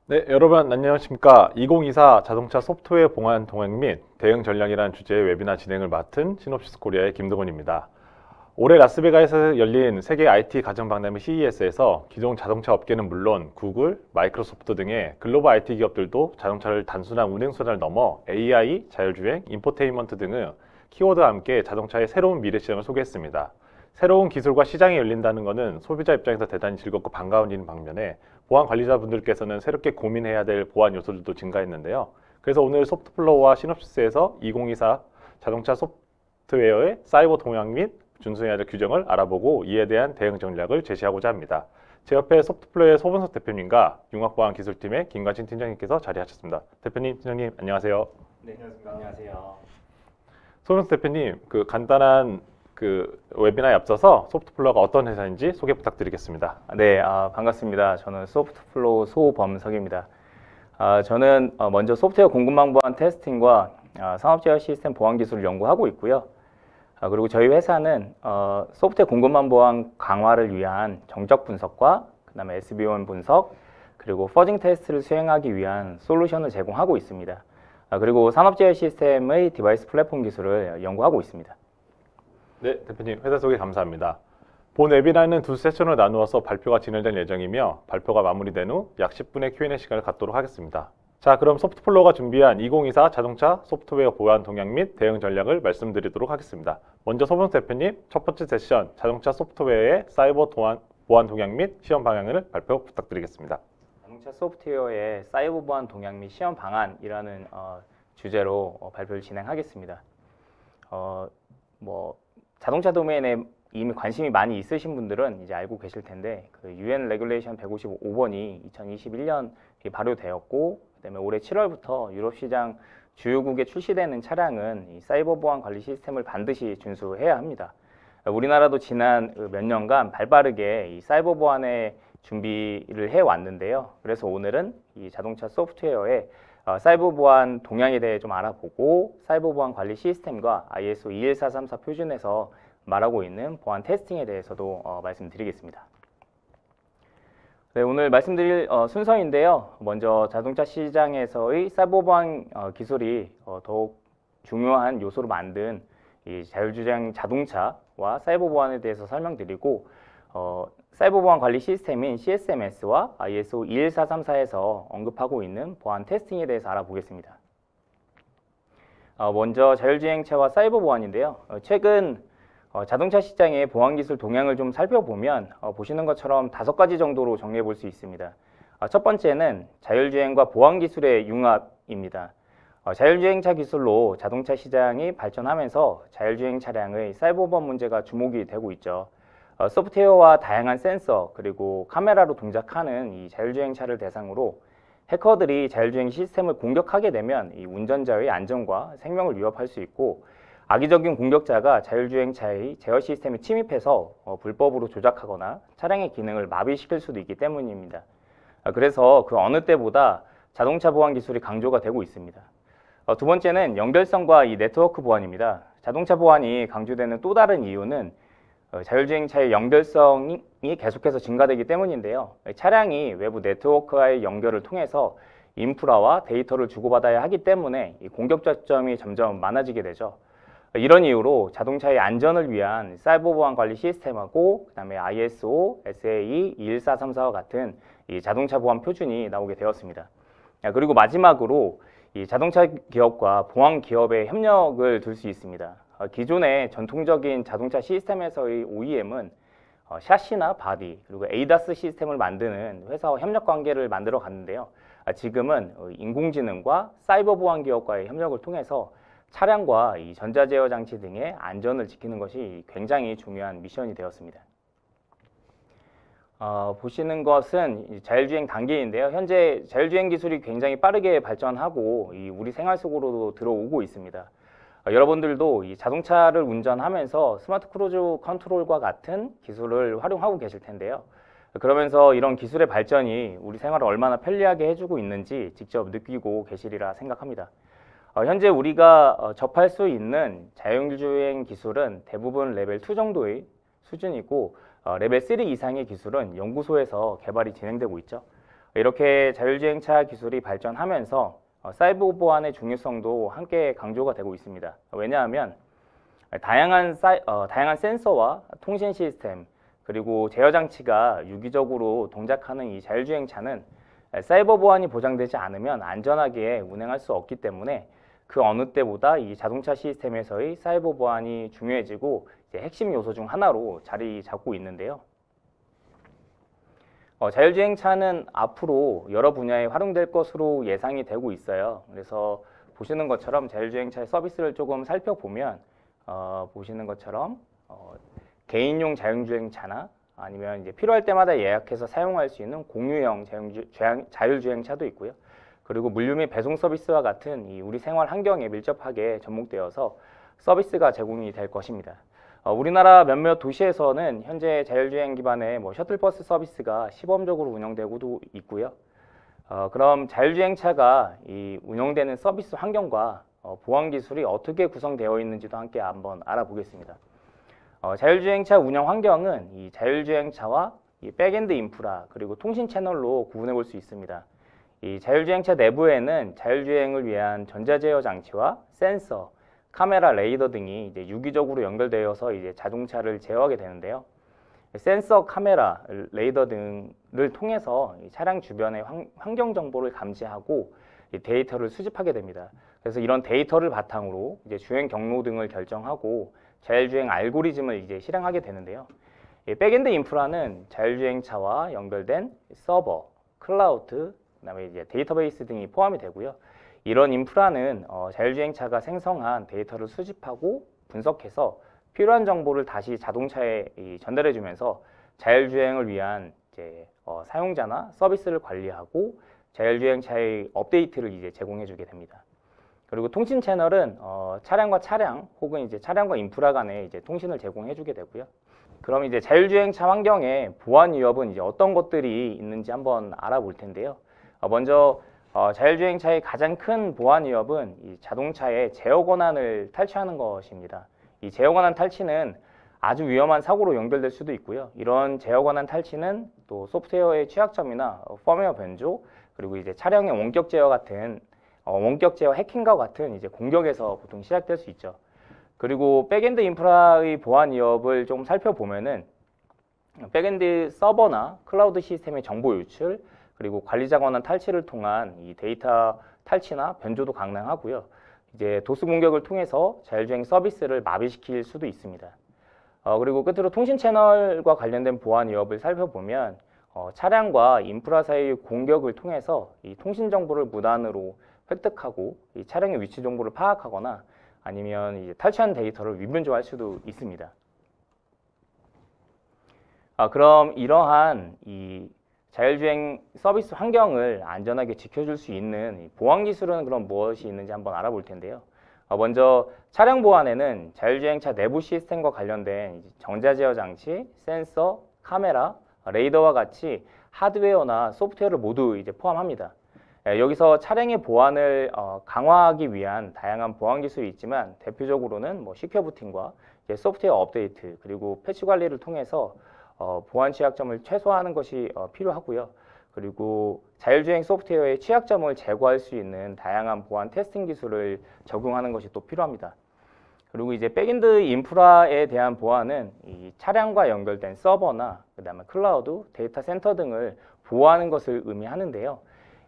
네, 여러분 안녕하십니까. 2024 자동차 소프트웨어 보안 동향 및 대응 전략이라는 주제의 웨비나 진행을 맡은 시놉시스 코리아의 김동훈입니다. 올해 라스베가스에서 열린 세계 IT 가정 박람회 CES에서 기존 자동차 업계는 물론 구글, 마이크로소프트 등의 글로벌 IT 기업들도 자동차를 단순한 운행 수단을 넘어 AI, 자율주행, 인포테인먼트 등의 키워드와 함께 자동차의 새로운 미래 시장을 소개했습니다. 새로운 기술과 시장이 열린다는 것은 소비자 입장에서 대단히 즐겁고 반가운 일인 반면에 보안 관리자분들께서는 새롭게 고민해야 될 보안 요소들도 증가했는데요. 그래서 오늘 소프트플로우와 시놉시스에서 2024 자동차 소프트웨어의 사이버 동향 및 준수해야 될 규정을 알아보고 이에 대한 대응 전략을 제시하고자 합니다. 제 옆에 소프트플로우의 소분석 대표님과 융합보안기술팀의 김관진 팀장님께서 자리하셨습니다. 대표님, 팀장님 안녕하세요. 네, 안녕하십니까. 안녕하세요. 소분석 대표님, 간단한 웨비나에 앞서서 소프트플로우가 어떤 회사인지 소개 부탁드리겠습니다. 네, 반갑습니다. 저는 소프트플로우 소범석입니다. 저는 먼저 소프트웨어 공급망 보안 테스팅과 산업제어 시스템 보안 기술을 연구하고 있고요. 그리고 저희 회사는 소프트웨어 공급망 보안 강화를 위한 정적 분석과 그다음에 SBOM 분석 그리고 퍼징 테스트를 수행하기 위한 솔루션을 제공하고 있습니다. 그리고 산업제어 시스템의 디바이스 플랫폼 기술을 연구하고 있습니다. 네, 대표님 회사 소개 감사합니다. 본 웨비나는 두 세션으로 나누어서 발표가 진행될 예정이며 발표가 마무리된 후 약 10분의 Q&A 시간을 갖도록 하겠습니다. 자, 그럼 소프트플로우가 준비한 2024 자동차 소프트웨어 보안 동향 및 대응 전략을 말씀드리도록 하겠습니다. 먼저 소분석 대표님, 첫 번째 세션 자동차 소프트웨어의 사이버 보안 동향 및 시험 방향을 발표 부탁드리겠습니다. 자동차 소프트웨어의 사이버 보안 동향 및 시험 방안이라는 주제로 발표를 진행하겠습니다. 자동차 도메인에 이미 관심이 많이 있으신 분들은 이제 알고 계실 텐데 그 UN 레귤레이션 155번이 2021년 발효되었고 그다음에 올해 7월부터 유럽 시장 주요국에 출시되는 차량은 이 사이버 보안 관리 시스템을 반드시 준수해야 합니다. 우리나라도 지난 몇 년간 발빠르게 이 사이버 보안에 준비를 해 왔는데요. 그래서 오늘은 이 자동차 소프트웨어의 사이버 보안 동향에 대해 좀 알아보고 사이버 보안 관리 시스템과 ISO 21434 표준에서 말하고 있는 보안 테스팅에 대해서도 말씀드리겠습니다. 네, 오늘 말씀드릴 순서인데요. 먼저 자동차 시장에서의 사이버 보안 기술이 더욱 중요한 요소로 만든 이 자율주행 자동차와 사이버 보안에 대해서 설명드리고 사이버 보안 관리 시스템인 CSMS와 ISO 21434에서 언급하고 있는 보안 테스팅에 대해서 알아보겠습니다. 먼저 자율주행차와 사이버 보안인데요. 최근 자동차 시장의 보안 기술 동향을 좀 살펴보면 보시는 것처럼 5가지 정도로 정리해 볼 수 있습니다. 첫 번째는 자율주행과 보안 기술의 융합입니다. 자율주행차 기술로 자동차 시장이 발전하면서 자율주행 차량의 사이버 보안 문제가 주목이 되고 있죠. 소프트웨어와 다양한 센서 그리고 카메라로 동작하는 이 자율주행차를 대상으로 해커들이 자율주행 시스템을 공격하게 되면 이 운전자의 안전과 생명을 위협할 수 있고 악의적인 공격자가 자율주행차의 제어 시스템에 침입해서 불법으로 조작하거나 차량의 기능을 마비시킬 수도 있기 때문입니다. 그래서 그 어느 때보다 자동차 보안 기술이 강조가 되고 있습니다. 두 번째는 연결성과 이 네트워크 보안입니다. 자동차 보안이 강조되는 또 다른 이유는 자율주행차의 연결성이 계속해서 증가되기 때문인데요. 차량이 외부 네트워크와의 연결을 통해서 인프라와 데이터를 주고받아야 하기 때문에 이 공격자점이 점점 많아지게 되죠. 이런 이유로 자동차의 안전을 위한 사이버 보안 관리 시스템하고 그다음에 ISO, SA 21434와 같은 이 자동차 보안 표준이 나오게 되었습니다. 그리고 마지막으로 이 자동차 기업과 보안 기업의 협력을 둘 수 있습니다. 기존의 전통적인 자동차 시스템에서의 OEM은 샤시나 바디 그리고 ADAS 시스템을 만드는 회사와 협력 관계를 만들어 갔는데요. 지금은 인공지능과 사이버 보안 기업과의 협력을 통해서 차량과 이 전자제어 장치 등의 안전을 지키는 것이 굉장히 중요한 미션이 되었습니다. 보시는 것은 자율주행 단계인데요. 현재 자율주행 기술이 굉장히 빠르게 발전하고 우리 생활 속으로도 들어오고 있습니다. 여러분들도 이 자동차를 운전하면서 스마트 크루즈 컨트롤과 같은 기술을 활용하고 계실 텐데요. 그러면서 이런 기술의 발전이 우리 생활을 얼마나 편리하게 해주고 있는지 직접 느끼고 계시리라 생각합니다. 현재 우리가 접할 수 있는 자율주행 기술은 대부분 레벨 2 정도의 수준이고 레벨 3 이상의 기술은 연구소에서 개발이 진행되고 있죠. 이렇게 자율주행차 기술이 발전하면서 사이버 보안의 중요성도 함께 강조가 되고 있습니다. 왜냐하면 다양한 센서와 통신 시스템 그리고 제어 장치가 유기적으로 동작하는 이 자율주행차는 사이버 보안이 보장되지 않으면 안전하게 운행할 수 없기 때문에 그 어느 때보다 이 자동차 시스템에서의 사이버 보안이 중요해지고 이제 핵심 요소 중 하나로 자리 잡고 있는데요. 자율주행차는 앞으로 여러 분야에 활용될 것으로 예상이 되고 있어요. 그래서 보시는 것처럼 자율주행차의 서비스를 조금 살펴보면 보시는 것처럼 개인용 자율주행차나 아니면 이제 필요할 때마다 예약해서 사용할 수 있는 공유형 자율주행차도 있고요. 그리고 물류 및 배송 서비스와 같은 이 우리 생활 환경에 밀접하게 접목되어서 서비스가 제공이 될 것입니다. 우리나라 몇몇 도시에서는 현재 자율주행 기반의 셔틀버스 서비스가 시범적으로 운영되고도 있고요. 그럼 자율주행차가 이 운영되는 서비스 환경과 보안 기술이 어떻게 구성되어 있는지도 함께 한번 알아보겠습니다. 자율주행차 운영 환경은 이 자율주행차와 이 백엔드 인프라 그리고 통신 채널로 구분해 볼 수 있습니다. 이 자율주행차 내부에는 자율주행을 위한 전자제어 장치와 센서, 카메라, 레이더 등이 이제 유기적으로 연결되어서 이제 자동차를 제어하게 되는데요. 센서, 카메라, 레이더 등을 통해서 이 차량 주변의 환경 정보를 감지하고 이 데이터를 수집하게 됩니다. 그래서 이런 데이터를 바탕으로 이제 주행 경로 등을 결정하고 자율주행 알고리즘을 이제 실행하게 되는데요. 이 백엔드 인프라는 자율주행차와 연결된 서버, 클라우드, 그다음에 이제 데이터베이스 등이 포함이 되고요. 이런 인프라는 자율주행차가 생성한 데이터를 수집하고 분석해서 필요한 정보를 다시 자동차에 전달해주면서 자율주행을 위한 이제 사용자나 서비스를 관리하고 자율주행차의 업데이트를 이제 제공해주게 됩니다. 그리고 통신 채널은 차량과 차량 혹은 이제 차량과 인프라 간에 이제 통신을 제공해주게 되고요. 그럼 이제 자율주행차 환경에 보안 위협은 이제 어떤 것들이 있는지 한번 알아볼 텐데요. 먼저 자율주행차의 가장 큰 보안 위협은 이 자동차의 제어 권한을 탈취하는 것입니다. 이 제어 권한 탈취는 아주 위험한 사고로 연결될 수도 있고요. 이런 제어 권한 탈취는 또 소프트웨어의 취약점이나 펌웨어 변조 그리고 이제 차량의 원격 제어 같은 원격 제어 해킹과 같은 이제 공격에서 보통 시작될 수 있죠. 그리고 백엔드 인프라의 보안 위협을 좀 살펴보면은 백엔드 서버나 클라우드 시스템의 정보 유출 그리고 관리자 권한 탈취를 통한 이 데이터 탈취나 변조도 가능하고요. 이제 도스 공격을 통해서 자율주행 서비스를 마비시킬 수도 있습니다. 그리고 끝으로 통신 채널과 관련된 보안 위협을 살펴보면 차량과 인프라 사이의 공격을 통해서 이 통신 정보를 무단으로 획득하고 이 차량의 위치 정보를 파악하거나 아니면 이제 탈취한 데이터를 위변조할 수도 있습니다. 그럼 이러한 이 자율주행 서비스 환경을 안전하게 지켜줄 수 있는 보안 기술은 그럼 무엇이 있는지 한번 알아볼 텐데요. 먼저 차량 보안에는 자율주행차 내부 시스템과 관련된 전자제어 장치, 센서, 카메라, 레이더와 같이 하드웨어나 소프트웨어를 모두 이제 포함합니다. 여기서 차량의 보안을 강화하기 위한 다양한 보안 기술이 있지만 대표적으로는 시큐어 부팅과 소프트웨어 업데이트 그리고 패치 관리를 통해서 보안 취약점을 최소화하는 것이 필요하고요. 그리고 자율주행 소프트웨어의 취약점을 제거할 수 있는 다양한 보안 테스팅 기술을 적용하는 것이 또 필요합니다. 그리고 이제 백엔드 인프라에 대한 보안은 이 차량과 연결된 서버나 그다음에 클라우드, 데이터 센터 등을 보호하는 것을 의미하는데요.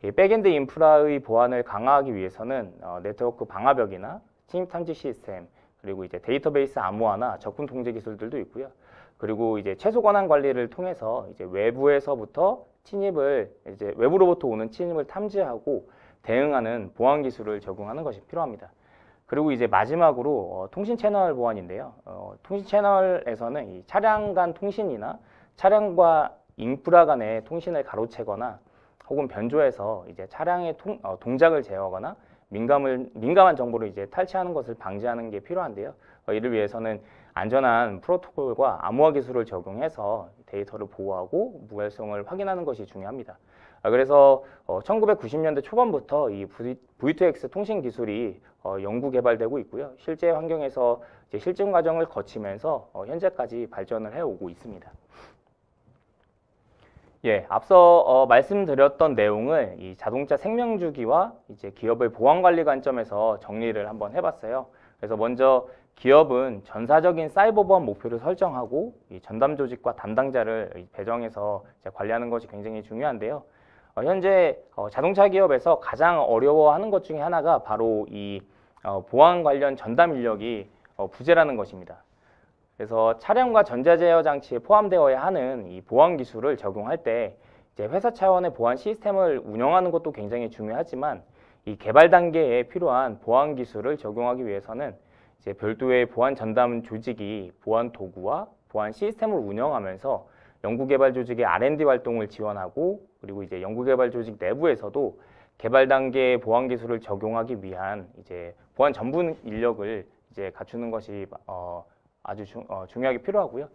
이 백엔드 인프라의 보안을 강화하기 위해서는 네트워크 방화벽이나 침입 탐지 시스템 그리고 이제 데이터베이스 암호화나 적군 통제 기술들도 있고요. 그리고 이제 최소 권한 관리를 통해서 이제 외부에서부터 외부로부터 오는 침입을 탐지하고 대응하는 보안 기술을 적용하는 것이 필요합니다. 그리고 이제 마지막으로 통신 채널 보안인데요. 통신 채널에서는 이 차량 간 통신이나 차량과 인프라 간의 통신을 가로채거나 혹은 변조해서 이제 차량의 동작을 제어하거나 민감한 정보를 이제 탈취하는 것을 방지하는 게 필요한데요. 이를 위해서는 안전한 프로토콜과 암호화 기술을 적용해서 데이터를 보호하고 무활성을 확인하는 것이 중요합니다. 그래서 1990년대 초반부터 이 V2X 통신 기술이 연구 개발되고 있고요. 실제 환경에서 이제 실증 과정을 거치면서 현재까지 발전을 해오고 있습니다. 예, 앞서 말씀드렸던 내용을 이 자동차 생명주기와 이제 기업의 보안 관리 관점에서 정리를 한번 해봤어요. 그래서 먼저 기업은 전사적인 사이버 보안 목표를 설정하고 이 전담 조직과 담당자를 배정해서 이제 관리하는 것이 굉장히 중요한데요. 현재 자동차 기업에서 가장 어려워하는 것 중에 하나가 바로 이 보안 관련 전담 인력이 부재라는 것입니다. 그래서 차량과 전자제어 장치에 포함되어야 하는 이 보안 기술을 적용할 때 이제 회사 차원의 보안 시스템을 운영하는 것도 굉장히 중요하지만 이 개발 단계에 필요한 보안 기술을 적용하기 위해서는 이제 별도의 보안 전담 조직이 보안 도구와 보안 시스템을 운영하면서 연구개발 조직의 R&D 활동을 지원하고 그리고 이제 연구개발 조직 내부에서도 개발 단계의 보안 기술을 적용하기 위한 이제 보안 전문 인력을 이제 갖추는 것이 아주 중요하게 필요하고요.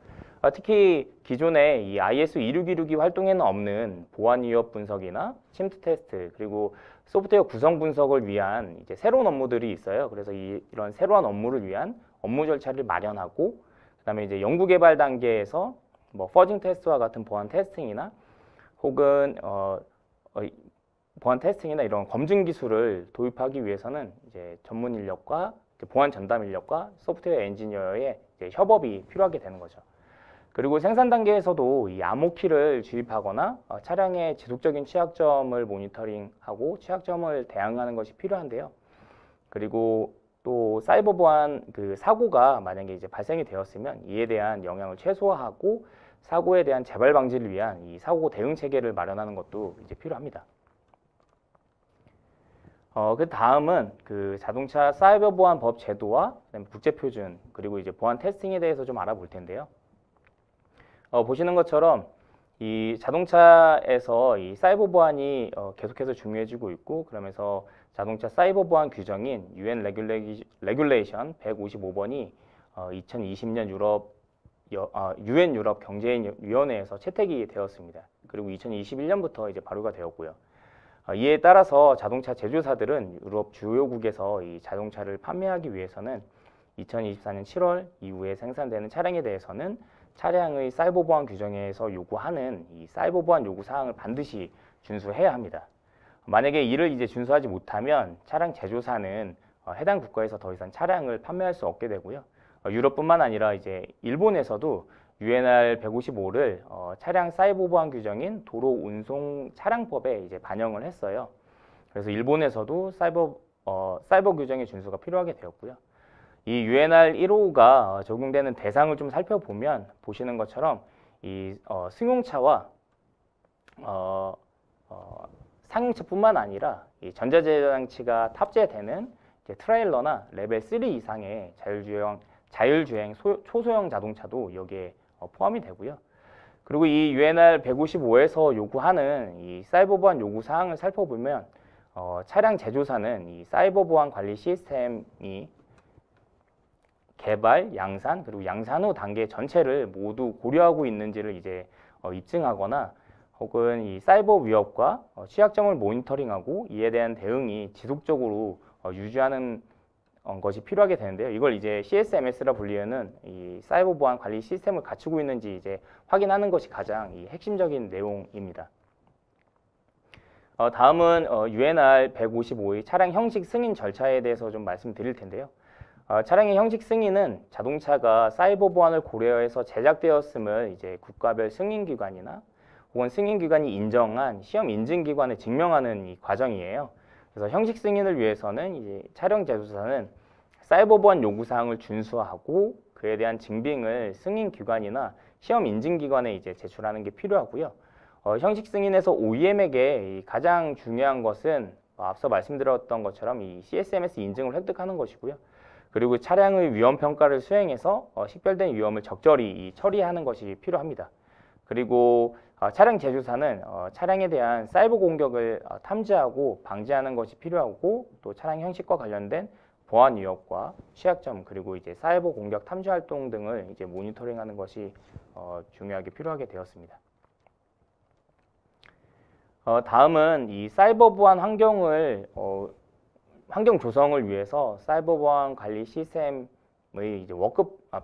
특히 기존의 이 ISO 26262 활동에는 없는 보안 위협 분석이나 침투 테스트 그리고 소프트웨어 구성 분석을 위한 이제 새로운 업무들이 있어요. 그래서 이런 새로운 업무를 위한 업무 절차를 마련하고 그다음에 이제 연구 개발 단계에서 뭐 퍼징 테스트와 같은 보안 테스팅이나 혹은 보안 테스팅이나 이런 검증 기술을 도입하기 위해서는 이제 전문 인력과 보안 전담 인력과 소프트웨어 엔지니어의 이제 협업이 필요하게 되는 거죠. 그리고 생산 단계에서도 이 암호키를 주입하거나 차량의 지속적인 취약점을 모니터링하고 취약점을 대응하는 것이 필요한데요. 그리고 또 사이버 보안 그 사고가 만약에 이제 발생이 되었으면 이에 대한 영향을 최소화하고 사고에 대한 재발 방지를 위한 이 사고 대응 체계를 마련하는 것도 이제 필요합니다. 그 다음은 그 자동차 사이버 보안 법 제도와 그다음에 국제 표준 그리고 이제 보안 테스팅에 대해서 좀 알아볼 텐데요. 보시는 것처럼 이 자동차에서 이 사이버 보안이 계속해서 중요해지고 있고 그러면서 자동차 사이버 보안 규정인 UN 레귤레이션 155번이 2020년 UN 유럽 경제위원회에서 채택이 되었습니다. 그리고 2021년부터 이제 발효가 되었고요. 이에 따라서 자동차 제조사들은 유럽 주요국에서 이 자동차를 판매하기 위해서는 2024년 7월 이후에 생산되는 차량에 대해서는 차량의 사이버 보안 규정에서 요구하는 이 사이버 보안 요구 사항을 반드시 준수해야 합니다. 만약에 이를 이제 준수하지 못하면 차량 제조사는 해당 국가에서 더 이상 차량을 판매할 수 없게 되고요. 유럽뿐만 아니라 이제 일본에서도 UNR 155를 차량 사이버 보안 규정인 도로 운송 차량법에 이제 반영을 했어요. 그래서 일본에서도 사이버 규정의 준수가 필요하게 되었고요. 이 UNR 155가 적용되는 대상을 좀 살펴보면 보시는 것처럼 이 승용차와 상용차뿐만 아니라 이 전자제어 장치가 탑재되는 이제 트레일러나 레벨 3 이상의 자율주행 초소형 자동차도 여기에 포함이 되고요. 그리고 이 UNR 155에서 요구하는 이 사이버 보안 요구 사항을 살펴보면 차량 제조사는 이 사이버 보안 관리 시스템이 개발, 양산, 그리고 양산 후 단계 전체를 모두 고려하고 있는지를 이제 입증하거나 혹은 이 사이버 위협과 취약점을 모니터링하고 이에 대한 대응이 지속적으로 유지하는 것이 필요하게 되는데요. 이걸 이제 CSMS라 불리는 이 사이버 보안 관리 시스템을 갖추고 있는지 이제 확인하는 것이 가장 이 핵심적인 내용입니다. 다음은 UNR 155의 차량 형식 승인 절차에 대해서 좀 말씀드릴 텐데요. 차량의 형식 승인은 자동차가 사이버 보안을 고려해서 제작되었음을 이제 국가별 승인기관이나 혹은 승인기관이 인정한 시험 인증기관에 증명하는 이 과정이에요. 그래서 형식 승인을 위해서는 이제 차량 제조사는 사이버 보안 요구사항을 준수하고 그에 대한 증빙을 승인기관이나 시험 인증기관에 이제 제출하는 게 필요하고요. 형식 승인에서 OEM에게 가장 중요한 것은 앞서 말씀드렸던 것처럼 이 CSMS 인증을 획득하는 것이고요. 그리고 차량의 위험 평가를 수행해서 식별된 위험을 적절히 처리하는 것이 필요합니다. 그리고 차량 제조사는 차량에 대한 사이버 공격을 탐지하고 방지하는 것이 필요하고 또 차량 형식과 관련된 보안 위협과 취약점 그리고 이제 사이버 공격 탐지 활동 등을 이제 모니터링하는 것이 중요하게 필요하게 되었습니다. 다음은 이 사이버 보안 환경을 환경 조성을 위해서 사이버 보안 관리 시스템의 이제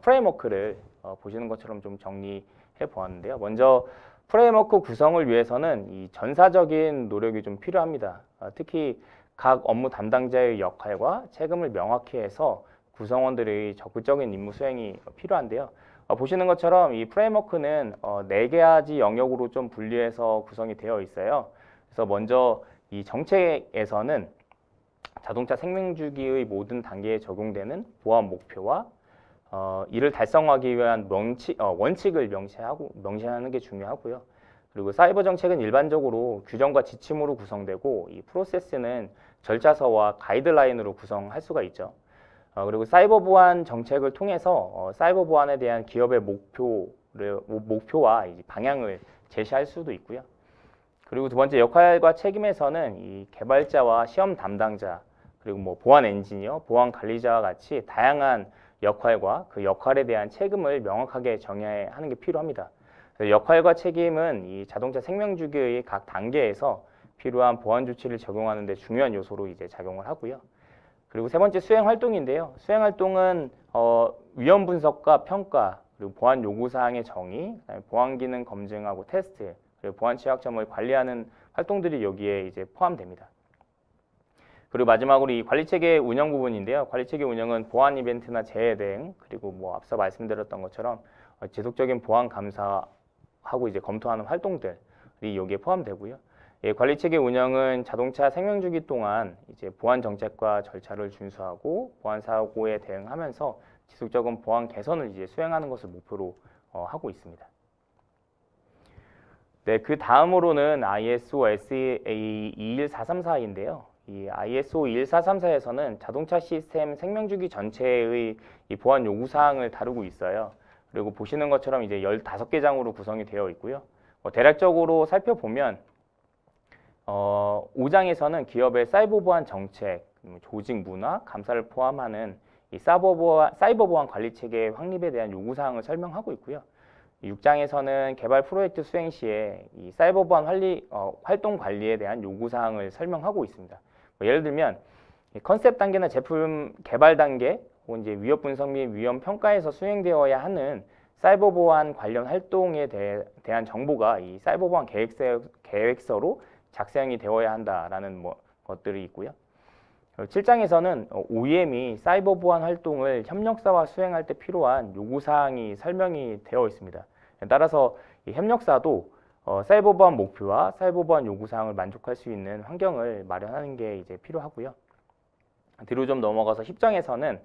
프레임워크를 보시는 것처럼 좀 정리해 보았는데요. 먼저 프레임워크 구성을 위해서는 이 전사적인 노력이 좀 필요합니다. 특히 각 업무 담당자의 역할과 책임을 명확히 해서 구성원들의 적극적인 임무 수행이 필요한데요. 보시는 것처럼 이 프레임워크는 4가지 영역으로 좀 분리해서 구성이 되어 있어요. 그래서 먼저 이 정책에서는 자동차 생명주기의 모든 단계에 적용되는 보안 목표와 이를 달성하기 위한 원칙을 명시하는 게 중요하고요. 그리고 사이버 정책은 일반적으로 규정과 지침으로 구성되고 이 프로세스는 절차서와 가이드라인으로 구성할 수가 있죠. 그리고 사이버 보안 정책을 통해서 사이버 보안에 대한 기업의 목표와 이제 방향을 제시할 수도 있고요. 그리고 두 번째 역할과 책임에서는 이 개발자와 시험 담당자 그리고 뭐 보안 엔지니어, 보안 관리자와 같이 다양한 역할과 그 역할에 대한 책임을 명확하게 정의하는 게 필요합니다. 역할과 책임은 이 자동차 생명주기의 각 단계에서 필요한 보안 조치를 적용하는 데 중요한 요소로 이제 작용을 하고요. 그리고 세 번째 수행 활동인데요. 수행 활동은 위험 분석과 평가, 그리고 보안 요구 사항의 정의, 보안 기능 검증하고 테스트, 그리고 보안 취약점을 관리하는 활동들이 여기에 이제 포함됩니다. 그리고 마지막으로 이 관리체계 운영 부분인데요. 관리체계 운영은 보안 이벤트나 재해 대응, 그리고 뭐 앞서 말씀드렸던 것처럼 지속적인 보안 감사하고 이제 검토하는 활동들이 여기에 포함되고요. 예, 관리체계 운영은 자동차 생명주기 동안 이제 보안 정책과 절차를 준수하고 보안 사고에 대응하면서 지속적인 보안 개선을 이제 수행하는 것을 목표로 하고 있습니다. 네, 그 다음으로는 ISO SAE 21434인데요. 이 ISO 21434에서는 자동차 시스템 생명주기 전체의 이 보안 요구 사항을 다루고 있어요. 그리고 보시는 것처럼 이제 15개 장으로 구성이 되어 있고요. 대략적으로 살펴보면 5장에서는 기업의 사이버 보안 정책, 조직 문화, 감사를 포함하는 이 사이버 보안 관리 체계 확립에 대한 요구 사항을 설명하고 있고요. 6장에서는 개발 프로젝트 수행 시에 이 사이버 보안 활동 관리에 대한 요구 사항을 설명하고 있습니다. 예를 들면 컨셉 단계나 제품 개발 단계 혹은 이제 위협 분석 및 위험 평가에서 수행되어야 하는 사이버 보안 관련 활동에 대한 정보가 이 사이버 보안 계획서로 작성이 되어야 한다라는 것들이 있고요. 7장에서는 OEM이 사이버 보안 활동을 협력사와 수행할 때 필요한 요구 사항이 설명이 되어 있습니다. 따라서 이 협력사도 사이버 보안 목표와 사이버 보안 요구 사항을 만족할 수 있는 환경을 마련하는 게 이제 필요하고요. 뒤로 좀 넘어가서 10장에서는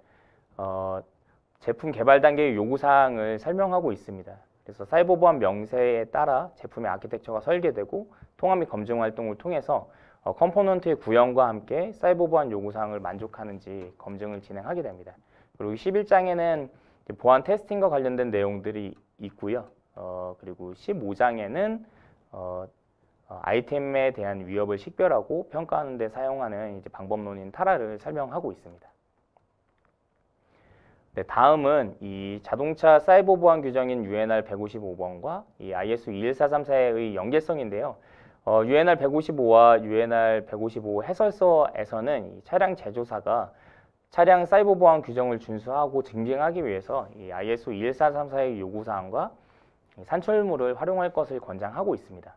제품 개발 단계의 요구 사항을 설명하고 있습니다. 그래서 사이버 보안 명세에 따라 제품의 아키텍처가 설계되고 통합 및 검증 활동을 통해서 컴포넌트의 구현과 함께 사이버 보안 요구 사항을 만족하는지 검증을 진행하게 됩니다. 그리고 11장에는 보안 테스팅과 관련된 내용들이 있고요. 그리고 15장에는 아이템에 대한 위협을 식별하고 평가하는 데 사용하는 이제 방법론인 타라를 설명하고 있습니다. 네, 다음은 이 자동차 사이버 보안 규정인 UNR 155번과 이 ISO 21434의 연계성인데요. UNR 155와 UNR 155 해설서에서는 이 차량 제조사가 차량 사이버 보안 규정을 준수하고 증빙하기 위해서 이 ISO 21434의 요구사항과 산출물을 활용할 것을 권장하고 있습니다.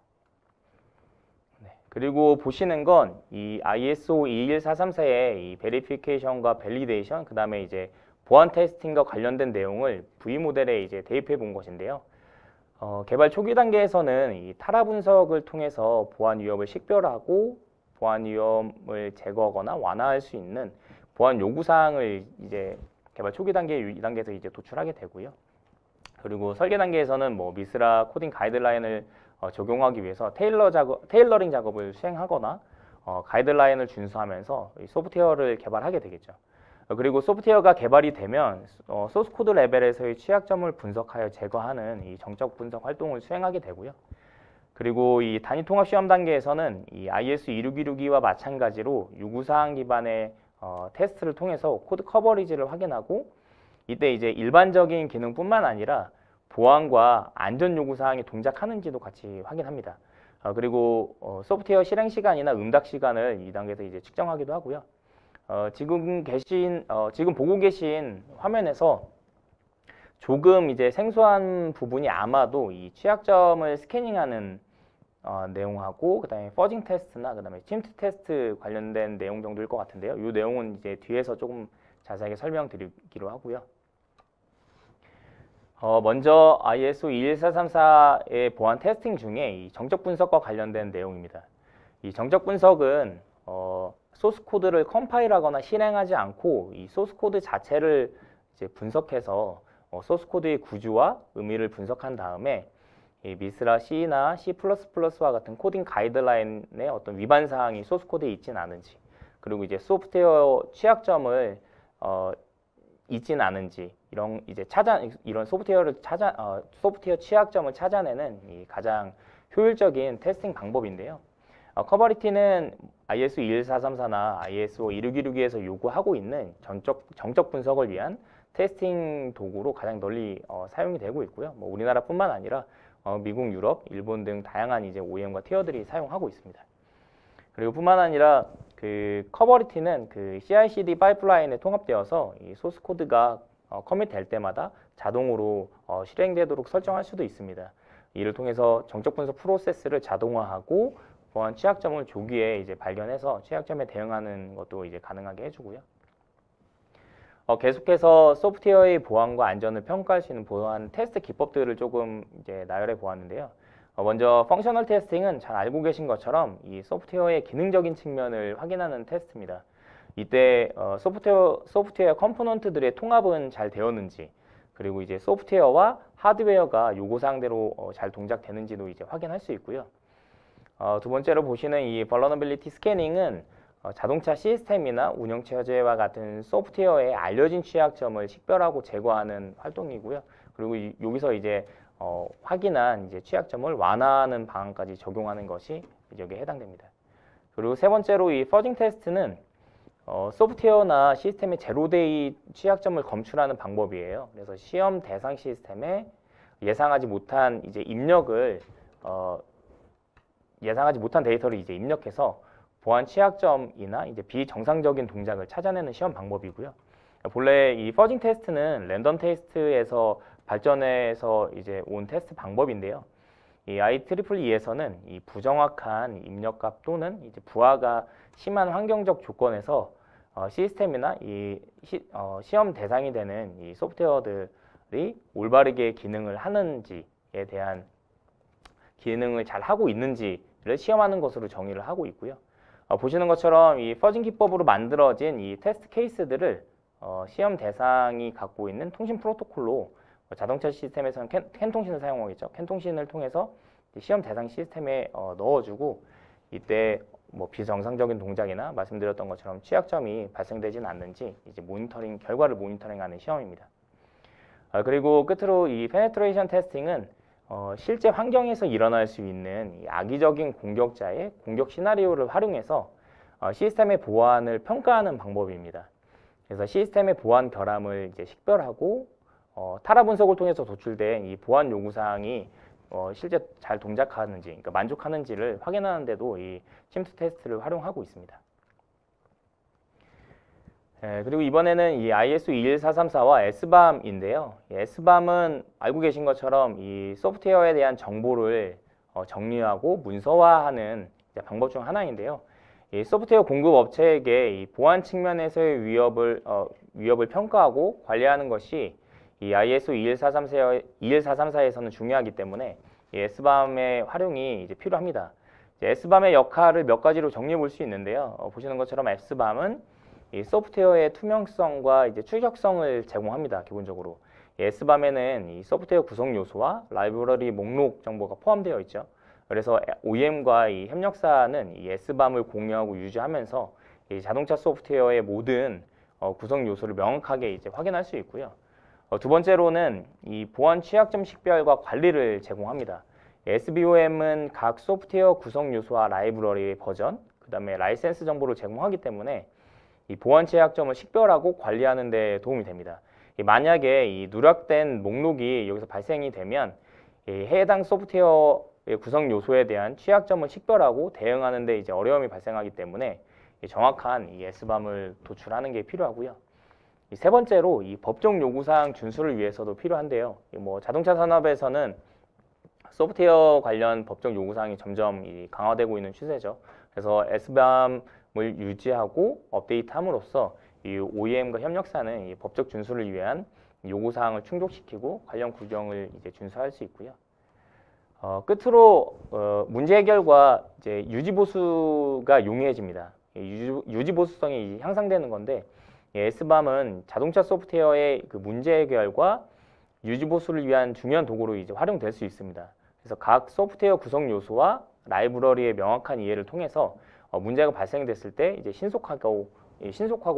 네, 그리고 보시는 건 이 ISO 21434의 이 베리피케이션과 밸리데이션, 그 다음에 이제 보안 테스팅과 관련된 내용을 V 모델에 이제 대입해 본 것인데요. 개발 초기 단계에서는 이 타라 분석을 통해서 보안 위협을 식별하고 보안 위험을 제거하거나 완화할 수 있는 보안 요구 사항을 이제 개발 초기 단계, 2단계에서 이제 도출하게 되고요. 그리고 설계 단계에서는 뭐 미스라 코딩 가이드라인을 적용하기 위해서 테일러링 작업을 수행하거나 가이드라인을 준수하면서 소프트웨어를 개발하게 되겠죠. 그리고 소프트웨어가 개발이 되면 소스 코드 레벨에서의 취약점을 분석하여 제거하는 이 정적 분석 활동을 수행하게 되고요. 그리고 이 단위 통합 시험 단계에서는 이 IS 26262와 마찬가지로 요구사항 기반의 테스트를 통해서 코드 커버리지를 확인하고 이때 이제 일반적인 기능뿐만 아니라 보안과 안전 요구사항이 동작하는지도 같이 확인합니다. 그리고 소프트웨어 실행 시간이나 응답 시간을 이 단계에서 이제 측정하기도 하고요. 지금 보고 계신 화면에서 조금 이제 생소한 부분이 아마도 이 취약점을 스캐닝하는 내용하고 그다음에 퍼징 테스트나 그다음에 침투 테스트 관련된 내용 정도일 것 같은데요. 이 내용은 이제 뒤에서 조금 자세하게 설명드리기로 하고요. 먼저 ISO 21434의 보안 테스팅 중에 이 정적 분석과 관련된 내용입니다. 이 정적 분석은 소스 코드를 컴파일하거나 실행하지 않고 이 소스 코드 자체를 이제 분석해서 소스 코드의 구조와 의미를 분석한 다음에 이 미스라 C나 C++와 같은 코딩 가이드라인의 어떤 위반 사항이 소스 코드에 있지는 않은지, 그리고 이제 소프트웨어 취약점을 있지는 않은지 이런 소프트웨어 취약점을 찾아내는 이 가장 효율적인 테스팅 방법인데요. 커버리티는 ISO 21434나 ISO 16626에서 요구하고 있는 정적 분석을 위한 테스팅 도구로 가장 널리 사용이 되고 있고요. 뭐 우리나라뿐만 아니라 미국, 유럽, 일본 등 다양한 이제 OEM과 티어들이 사용하고 있습니다. 그리고 뿐만 아니라 그 커버리티는 그 CI/CD 파이프라인에 통합되어서 이 소스 코드가 커밋 될 때마다 자동으로 실행되도록 설정할 수도 있습니다. 이를 통해서 정적 분석 프로세스를 자동화하고 보안 취약점을 조기에 이제 발견해서 취약점에 대응하는 것도 이제 가능하게 해주고요. 계속해서 소프트웨어의 보안과 안전을 평가할 수 있는 보안 테스트 기법들을 조금 이제 나열해 보았는데요. 먼저 펑셔널 테스팅은 잘 알고 계신 것처럼 이 소프트웨어의 기능적인 측면을 확인하는 테스트입니다. 이때 소프트웨어 컴포넌트들의 통합은 잘 되었는지, 그리고 이제 소프트웨어와 하드웨어가 요구사항대로 잘 동작되는지도 이제 확인할 수 있고요. 두 번째로 보시는 이 vulnerability 스캐닝은 자동차 시스템이나 운영 체제와 같은 소프트웨어에 알려진 취약점을 식별하고 제거하는 활동이고요. 그리고 여기서 이제 확인한 이제 취약점을 완화하는 방안까지 적용하는 것이 여기에 해당됩니다. 그리고 세 번째로 이 퍼징 테스트는 소프트웨어나 시스템의 제로데이 취약점을 검출하는 방법이에요. 그래서 시험 대상 시스템에 예상하지 못한 데이터를 이제 입력해서 보안 취약점이나 이제 비정상적인 동작을 찾아내는 시험 방법이고요. 본래 이 퍼징 테스트는 랜덤 테스트에서 발전해서 이제 온 테스트 방법인데요. 이 IEEE에서는 이 부정확한 입력값 또는 이제 부하가 심한 환경적 조건에서 시스템이나 시험 대상이 되는 이 소프트웨어들이 올바르게 기능을 하는지에 대한 기능을 잘 하고 있는지를 시험하는 것으로 정의를 하고 있고요. 보시는 것처럼 이 퍼징 기법으로 만들어진 이 테스트 케이스들을 시험 대상이 갖고 있는 통신 프로토콜로 자동차 시스템에서는 캔 통신을 사용하겠죠. 캔 통신을 통해서 시험 대상 시스템에 넣어주고 이때 뭐 비정상적인 동작이나 말씀드렸던 것처럼 취약점이 발생되지는 않는지 이제 결과를 모니터링하는 시험입니다. 그리고 끝으로 이 페네트레이션 테스팅은 실제 환경에서 일어날 수 있는 이 악의적인 공격자의 공격 시나리오를 활용해서 시스템의 보안을 평가하는 방법입니다. 그래서 시스템의 보안 결함을 이제 식별하고 타라 분석을 통해서 도출된 이 보안 요구사항이 실제 잘 동작하는지, 그러니까 만족하는지를 확인하는 데도 이 침투 테스트를 활용하고 있습니다. 그리고 이번에는 이 ISO 21434와 SBAM인데요. SBAM은 알고 계신 것처럼 이 소프트웨어에 대한 정보를 정리하고 문서화하는 방법 중 하나인데요. 이 소프트웨어 공급 업체에게 이 보안 측면에서의 위협을 평가하고 관리하는 것이 이 ISO 21434에서는 중요하기 때문에 이 SBAM의 활용이 이제 필요합니다. SBAM의 역할을 몇 가지로 정리해 볼 수 있는데요. 보시는 것처럼 SBAM은 이 소프트웨어의 투명성과 이제 출력성을 제공합니다. 기본적으로 SBAM에는 이 소프트웨어 구성 요소와 라이브러리 목록 정보가 포함되어 있죠. 그래서 OEM과 이 협력사는 이 SBAM을 공유하고 유지하면서 이 자동차 소프트웨어의 모든 구성 요소를 명확하게 이제 확인할 수 있고요. 두 번째로는 이 보안 취약점 식별과 관리를 제공합니다. SBOM은 각 소프트웨어 구성 요소와 라이브러리의 버전, 그 다음에 라이센스 정보를 제공하기 때문에 이 보안 취약점을 식별하고 관리하는 데 도움이 됩니다. 만약에 이 누락된 목록이 여기서 발생이 되면 이 해당 소프트웨어의 구성 요소에 대한 취약점을 식별하고 대응하는 데 이제 어려움이 발생하기 때문에 정확한 이 SBAM을 도출하는 게 필요하고요. 이 세 번째로 이 법정 요구사항 준수를 위해서도 필요한데요. 뭐 자동차 산업에서는 소프트웨어 관련 법정 요구사항이 점점 강화되고 있는 추세죠. 그래서 SBAM을 유지하고 업데이트함으로써 이 OEM과 협력사는 이 법적 준수를 위한 요구사항을 충족시키고 관련 구경을 이제 준수할 수 있고요. 끝으로 문제 해결과 이제 유지 보수가 용이해집니다. 유지 보수성이 향상되는 건데 SBAM은 자동차 소프트웨어의 그 문제 해결과 유지 보수를 위한 중요한 도구로 이제 활용될 수 있습니다. 그래서 각 소프트웨어 구성 요소와 라이브러리의 명확한 이해를 통해서 문제가 발생됐을 때 이제 신속하고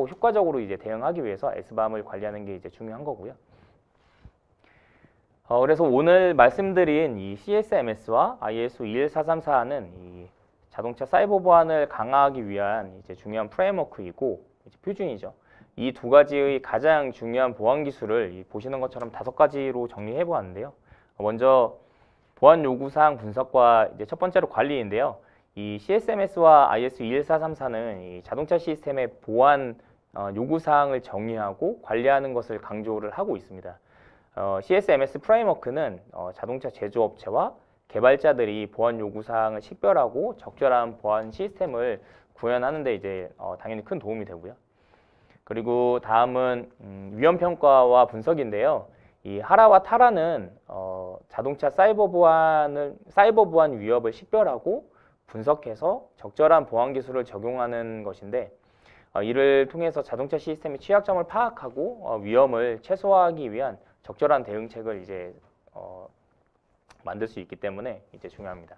효과적으로 이제 대응하기 위해서 SBAM을 관리하는 게 이제 중요한 거고요. 그래서 오늘 말씀드린 이 CSMS와 ISO 21434는 이 자동차 사이버 보안을 강화하기 위한 이제 중요한 프레임워크이고 이제 표준이죠. 이 두 가지의 가장 중요한 보안 기술을 보시는 것처럼 5가지로 정리해 보았는데요. 먼저 보안 요구사항 분석과 이제 첫 번째로 관리인데요. 이 CSMS와 ISO 21434는 이 자동차 시스템의 보안 요구사항을 정의하고 관리하는 것을 강조를 하고 있습니다. CSMS 프레임워크는 자동차 제조업체와 개발자들이 보안 요구사항을 식별하고 적절한 보안 시스템을 구현하는 데 이제 당연히 큰 도움이 되고요. 그리고 다음은 위험 평가와 분석인데요. 이 하라와 타라는 자동차 사이버 보안 위협을 식별하고 분석해서 적절한 보안 기술을 적용하는 것인데 이를 통해서 자동차 시스템의 취약점을 파악하고 위험을 최소화하기 위한 적절한 대응책을 이제 만들 수 있기 때문에 이제 중요합니다.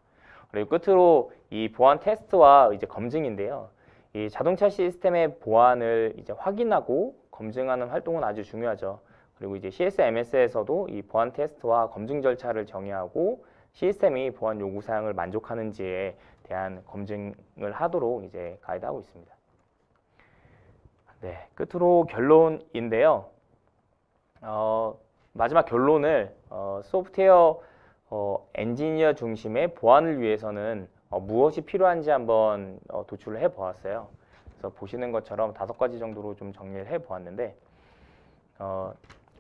그리고 끝으로 이 보안 테스트와 이제 검증인데요. 이 자동차 시스템의 보안을 이제 확인하고 검증하는 활동은 아주 중요하죠. 그리고 이제 CSMS에서도 이 보안 테스트와 검증 절차를 정의하고 시스템이 보안 요구 사항을 만족하는지에 대한 검증을 하도록 이제 가이드하고 있습니다. 네, 끝으로 결론인데요. 마지막 결론을 소프트웨어 엔지니어 중심의 보안을 위해서는 무엇이 필요한지 한번 도출을 해 보았어요. 그래서 보시는 것처럼 5가지 정도로 좀 정리를 해 보았는데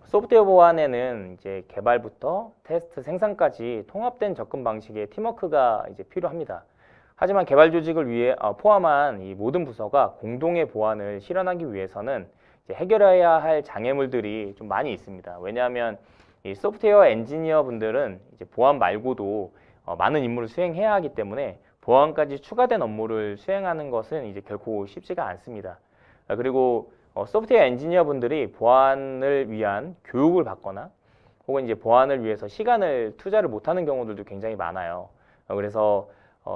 소프트웨어 보안에는 이제 개발부터 테스트, 생산까지 통합된 접근 방식의 팀워크가 이제 필요합니다. 하지만 개발 조직을 위해 포함한 이 모든 부서가 공동의 보안을 실현하기 위해서는 이제 해결해야 할 장애물들이 좀 많이 있습니다. 왜냐하면 이 소프트웨어 엔지니어 분들은 이제 보안 말고도 많은 임무를 수행해야 하기 때문에 보안까지 추가된 업무를 수행하는 것은 이제 결코 쉽지가 않습니다. 그리고 소프트웨어 엔지니어 분들이 보안을 위한 교육을 받거나 혹은 이제 보안을 위해서 시간을 투자를 못하는 경우들도 굉장히 많아요. 그래서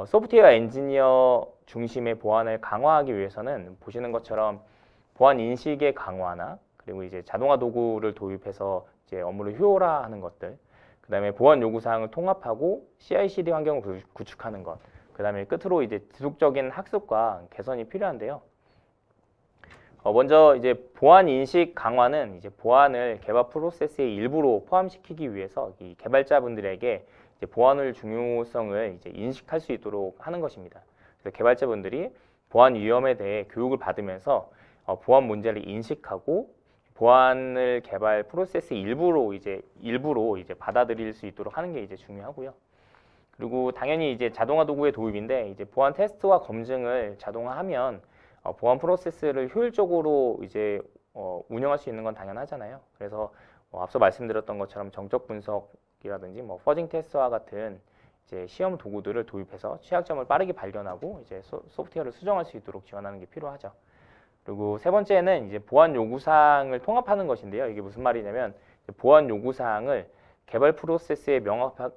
소프트웨어 엔지니어 중심의 보안을 강화하기 위해서는 보시는 것처럼 보안 인식의 강화나 그리고 이제 자동화 도구를 도입해서 이제 업무를 효율화하는 것들, 그 다음에 보안 요구 사항을 통합하고 CI/CD 환경을 구축하는 것, 그 다음에 끝으로 이제 지속적인 학습과 개선이 필요한데요. 먼저 이제 보안 인식 강화는 이제 보안을 개발 프로세스의 일부로 포함시키기 위해서 이 개발자분들에게 이제 보안의 중요성을 이제 인식할 수 있도록 하는 것입니다. 그래서 개발자분들이 보안 위험에 대해 교육을 받으면서 보안 문제를 인식하고 보안을 개발 프로세스 일부로 이제 받아들일 수 있도록 하는 게 이제 중요하고요. 그리고 당연히 이제 자동화 도구의 도입인데 이제 보안 테스트와 검증을 자동화하면 보안 프로세스를 효율적으로 이제 운영할 수 있는 건 당연하잖아요. 그래서 앞서 말씀드렸던 것처럼 정적 분석이라든지 퍼징 테스트와 같은 이제 시험 도구들을 도입해서 취약점을 빠르게 발견하고 이제 소프트웨어를 수정할 수 있도록 지원하는 게 필요하죠. 그리고 세 번째는 이제 보안 요구사항을 통합하는 것인데요. 이게 무슨 말이냐면 보안 요구사항을 개발 프로세스에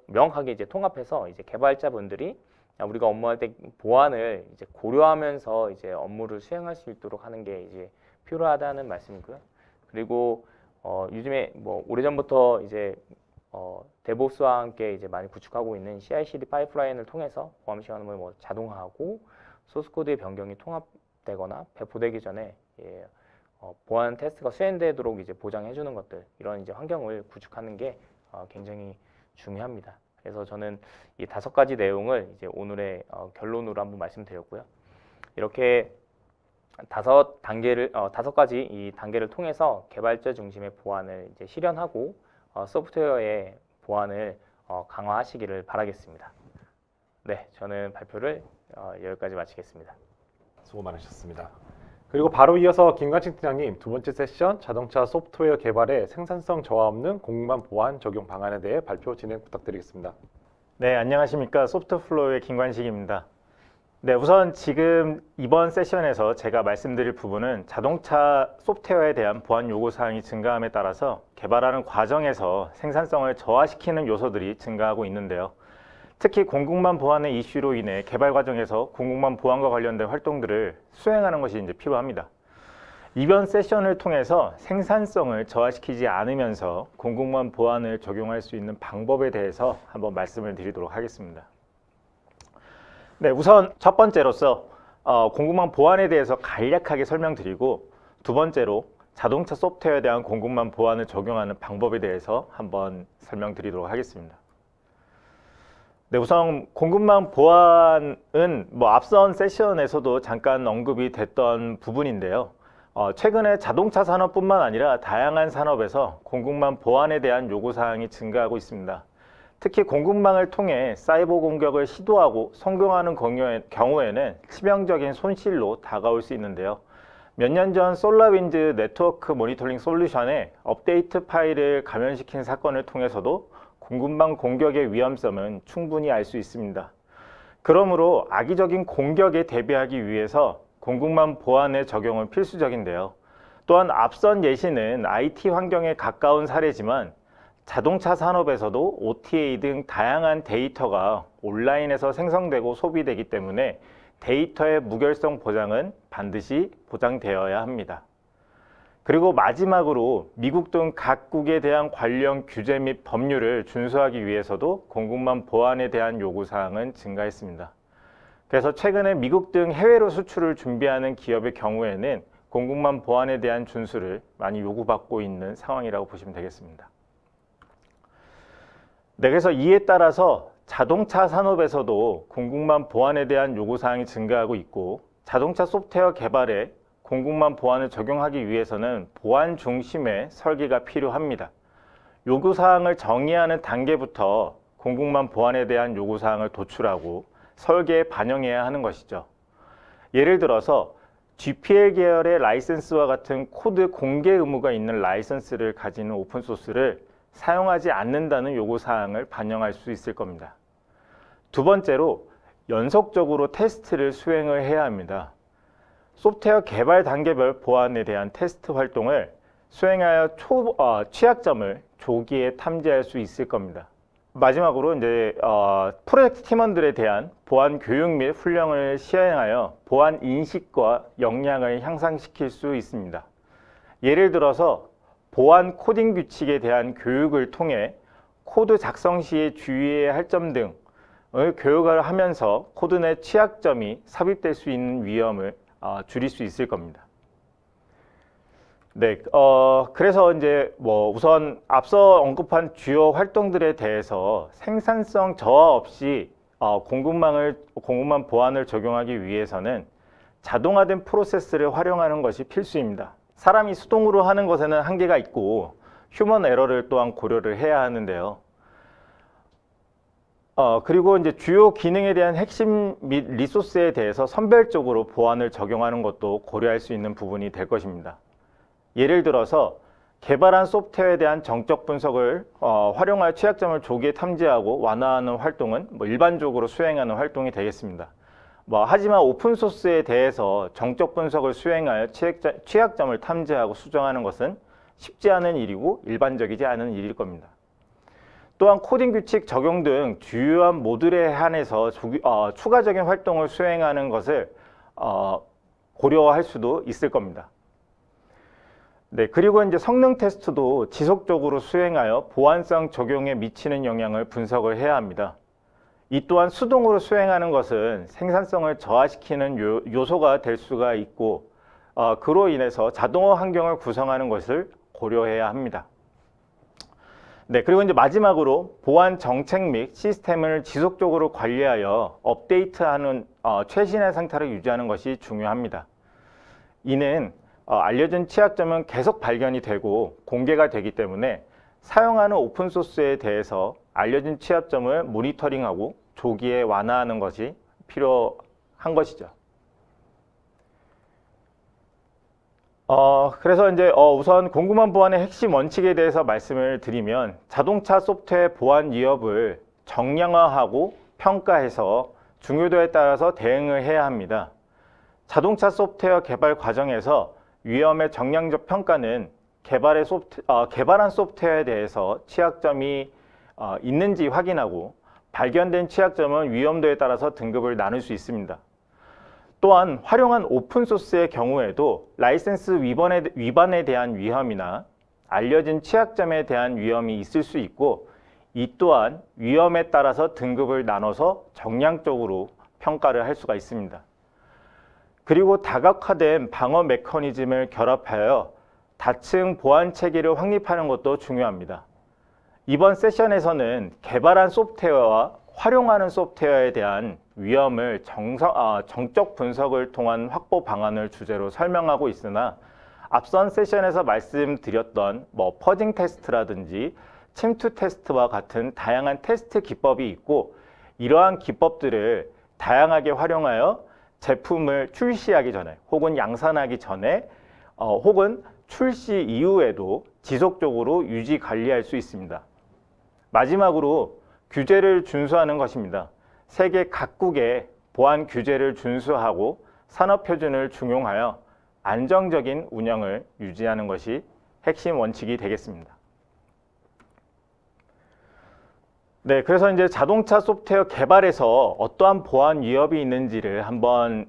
명확하게 이제 통합해서 이제 개발자분들이 우리가 업무할 때 보안을 이제 고려하면서 이제 업무를 수행할 수 있도록 하는 게 이제 필요하다는 말씀이고요. 그리고 요즘에 오래전부터 이제 데브옵스와 함께 이제 많이 구축하고 있는 CI/CD 파이프라인을 통해서 보안 시험을 자동화하고 소스 코드의 변경이 통합되거나 배포되기 전에 보안 테스트가 수행되도록 이제 보장해 주는 것들, 이런 이제 환경을 구축하는 게 굉장히 중요합니다. 그래서 저는 이 5가지 내용을 이제 오늘의 결론으로 한번 말씀드렸고요. 이렇게 다섯 가지 이 단계를 통해서 개발자 중심의 보안을 이제 실현하고 소프트웨어의 보안을 강화하시기를 바라겠습니다. 네, 저는 발표를 여기까지 마치겠습니다. 수고 많으셨습니다. 그리고 바로 이어서 김관식 팀장님 두 번째 세션 자동차 소프트웨어 개발의 생산성 저하 없는 공급망 보안 적용 방안에 대해 발표 진행 부탁드리겠습니다. 네, 안녕하십니까. 소프트플로우의 김관식입니다. 네, 우선 지금 이번 세션에서 제가 말씀드릴 부분은 자동차 소프트웨어에 대한 보안 요구사항이 증가함에 따라서 개발하는 과정에서 생산성을 저하시키는 요소들이 증가하고 있는데요. 특히 공급망 보안의 이슈로 인해 개발 과정에서 공급망 보안과 관련된 활동들을 수행하는 것이 이제 필요합니다. 이번 세션을 통해서 생산성을 저하시키지 않으면서 공급망 보안을 적용할 수 있는 방법에 대해서 한번 말씀을 드리도록 하겠습니다. 네, 우선 첫 번째로서 공급망 보안에 대해서 간략하게 설명드리고, 두 번째로 자동차 소프트웨어에 대한 공급망 보안을 적용하는 방법에 대해서 한번 설명드리도록 하겠습니다. 네, 우선 공급망 보안은 앞선 세션에서도 잠깐 언급이 됐던 부분인데요. 최근에 자동차 산업뿐만 아니라 다양한 산업에서 공급망 보안에 대한 요구사항이 증가하고 있습니다. 특히 공급망을 통해 사이버 공격을 시도하고 성공하는 경우에는 치명적인 손실로 다가올 수 있는데요. 몇 년 전 솔라윈즈 네트워크 모니터링 솔루션에 업데이트 파일을 감염시킨 사건을 통해서도 공급망 공격의 위험성은 충분히 알 수 있습니다. 그러므로 악의적인 공격에 대비하기 위해서 공급망 보안의 적용은 필수적인데요. 또한 앞선 예시는 IT 환경에 가까운 사례지만 자동차 산업에서도 OTA 등 다양한 데이터가 온라인에서 생성되고 소비되기 때문에 데이터의 무결성 보장은 반드시 보장되어야 합니다. 그리고 마지막으로 미국 등 각국에 대한 관련 규제 및 법률을 준수하기 위해서도 공급망 보안에 대한 요구사항은 증가했습니다. 그래서 최근에 미국 등 해외로 수출을 준비하는 기업의 경우에는 공급망 보안에 대한 준수를 많이 요구받고 있는 상황이라고 보시면 되겠습니다. 네, 그래서 이에 따라서 자동차 산업에서도 공급망 보안에 대한 요구사항이 증가하고 있고, 자동차 소프트웨어 개발에 공급망 보안을 적용하기 위해서는 보안 중심의 설계가 필요합니다. 요구사항을 정의하는 단계부터 공급망 보안에 대한 요구사항을 도출하고 설계에 반영해야 하는 것이죠. 예를 들어서 GPL 계열의 라이센스와 같은 코드 공개 의무가 있는 라이센스를 가지는 오픈소스를 사용하지 않는다는 요구사항을 반영할 수 있을 겁니다. 두 번째로 연속적으로 테스트를 수행을 해야 합니다. 소프트웨어 개발 단계별 보안에 대한 테스트 활동을 수행하여 취약점을 조기에 탐지할 수 있을 겁니다. 마지막으로 이제 프로젝트 팀원들에 대한 보안 교육 및 훈련을 시행하여 보안 인식과 역량을 향상시킬 수 있습니다. 예를 들어서 보안 코딩 규칙에 대한 교육을 통해 코드 작성 시에 주의해야 할 점 등을 교육을 하면서 코드 내 취약점이 삽입될 수 있는 위험을 줄일 수 있을 겁니다. 네, 그래서 이제 우선 앞서 언급한 주요 활동들에 대해서 생산성 저하 없이 공급망 보안을 적용하기 위해서는 자동화된 프로세스를 활용하는 것이 필수입니다. 사람이 수동으로 하는 것에는 한계가 있고 휴먼 에러를 또한 고려를 해야 하는데요. 그리고 이제 주요 기능에 대한 핵심 및 리소스에 대해서 선별적으로 보안을 적용하는 것도 고려할 수 있는 부분이 될 것입니다. 예를 들어서 개발한 소프트웨어에 대한 정적 분석을 활용하여 취약점을 조기에 탐지하고 완화하는 활동은 일반적으로 수행하는 활동이 되겠습니다. 하지만 오픈소스에 대해서 정적 분석을 수행하여 취약점을 탐지하고 수정하는 것은 쉽지 않은 일이고 일반적이지 않은 일일 겁니다. 또한 코딩 규칙 적용 등 주요한 모듈에 한해서 추가적인 활동을 수행하는 것을 고려할 수도 있을 겁니다. 네, 그리고 이제 성능 테스트도 지속적으로 수행하여 보안성 적용에 미치는 영향을 분석을 해야 합니다. 이 또한 수동으로 수행하는 것은 생산성을 저하시키는 요소가 될 수가 있고 그로 인해서 자동화 환경을 구성하는 것을 고려해야 합니다. 네, 그리고 이제 마지막으로 보안 정책 및 시스템을 지속적으로 관리하여 업데이트하는 최신의 상태를 유지하는 것이 중요합니다. 이는 알려진 취약점은 계속 발견이 되고 공개가 되기 때문에 사용하는 오픈소스에 대해서 알려진 취약점을 모니터링하고 조기에 완화하는 것이 필요한 것이죠. 그래서 이제 우선 공구만 보안의 핵심 원칙에 대해서 말씀을 드리면 자동차 소프트웨어 보안 위협을 정량화하고 평가해서 중요도에 따라서 대응을 해야 합니다. 자동차 소프트웨어 개발 과정에서 위험의 정량적 평가는 개발한 소프트웨어에 대해서 취약점이 있는지 확인하고 발견된 취약점은 위험도에 따라서 등급을 나눌 수 있습니다. 또한 활용한 오픈소스의 경우에도 라이센스 위반에 대한 위험이나 알려진 취약점에 대한 위험이 있을 수 있고 이 또한 위험에 따라서 등급을 나눠서 정량적으로 평가를 할 수가 있습니다. 그리고 다각화된 방어 메커니즘을 결합하여 다층 보안 체계를 확립하는 것도 중요합니다. 이번 세션에서는 개발한 소프트웨어와 활용하는 소프트웨어에 대한 위험을 정적 분석을 통한 확보 방안을 주제로 설명하고 있으나 앞선 세션에서 말씀드렸던 퍼징 테스트라든지 침투 테스트와 같은 다양한 테스트 기법이 있고 이러한 기법들을 다양하게 활용하여 제품을 출시하기 전에 혹은 양산하기 전에 혹은 출시 이후에도 지속적으로 유지 관리할 수 있습니다. 마지막으로 규제를 준수하는 것입니다. 세계 각국의 보안 규제를 준수하고 산업표준을 중용하여 안정적인 운영을 유지하는 것이 핵심 원칙이 되겠습니다. 네, 그래서 이제 자동차 소프트웨어 개발에서 어떠한 보안 위협이 있는지를 한번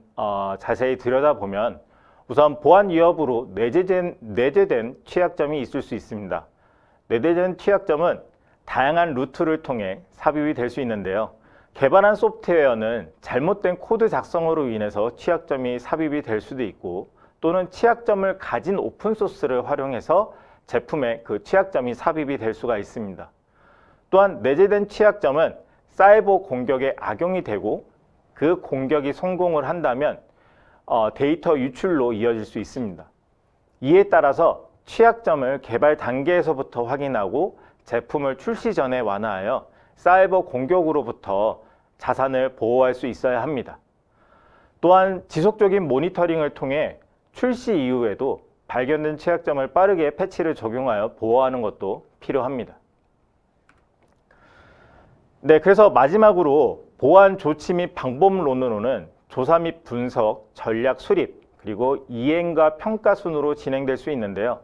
자세히 들여다보면 우선 보안 위협으로 내재된 취약점이 있을 수 있습니다. 내재된 취약점은 다양한 루트를 통해 삽입이 될 수 있는데요. 개발한 소프트웨어는 잘못된 코드 작성으로 인해서 취약점이 삽입이 될 수도 있고 또는 취약점을 가진 오픈소스를 활용해서 제품에 그 취약점이 삽입이 될 수가 있습니다. 또한 내재된 취약점은 사이버 공격에 악용이 되고 그 공격이 성공을 한다면 데이터 유출로 이어질 수 있습니다. 이에 따라서 취약점을 개발 단계에서부터 확인하고 제품을 출시 전에 완화하여 사이버 공격으로부터 자산을 보호할 수 있어야 합니다. 또한 지속적인 모니터링을 통해 출시 이후에도 발견된 취약점을 빠르게 패치를 적용하여 보호하는 것도 필요합니다. 네, 그래서 마지막으로 보안 조치 및 방법론으로는 조사 및 분석, 전략 수립, 그리고 이행과 평가 순으로 진행될 수 있는데요.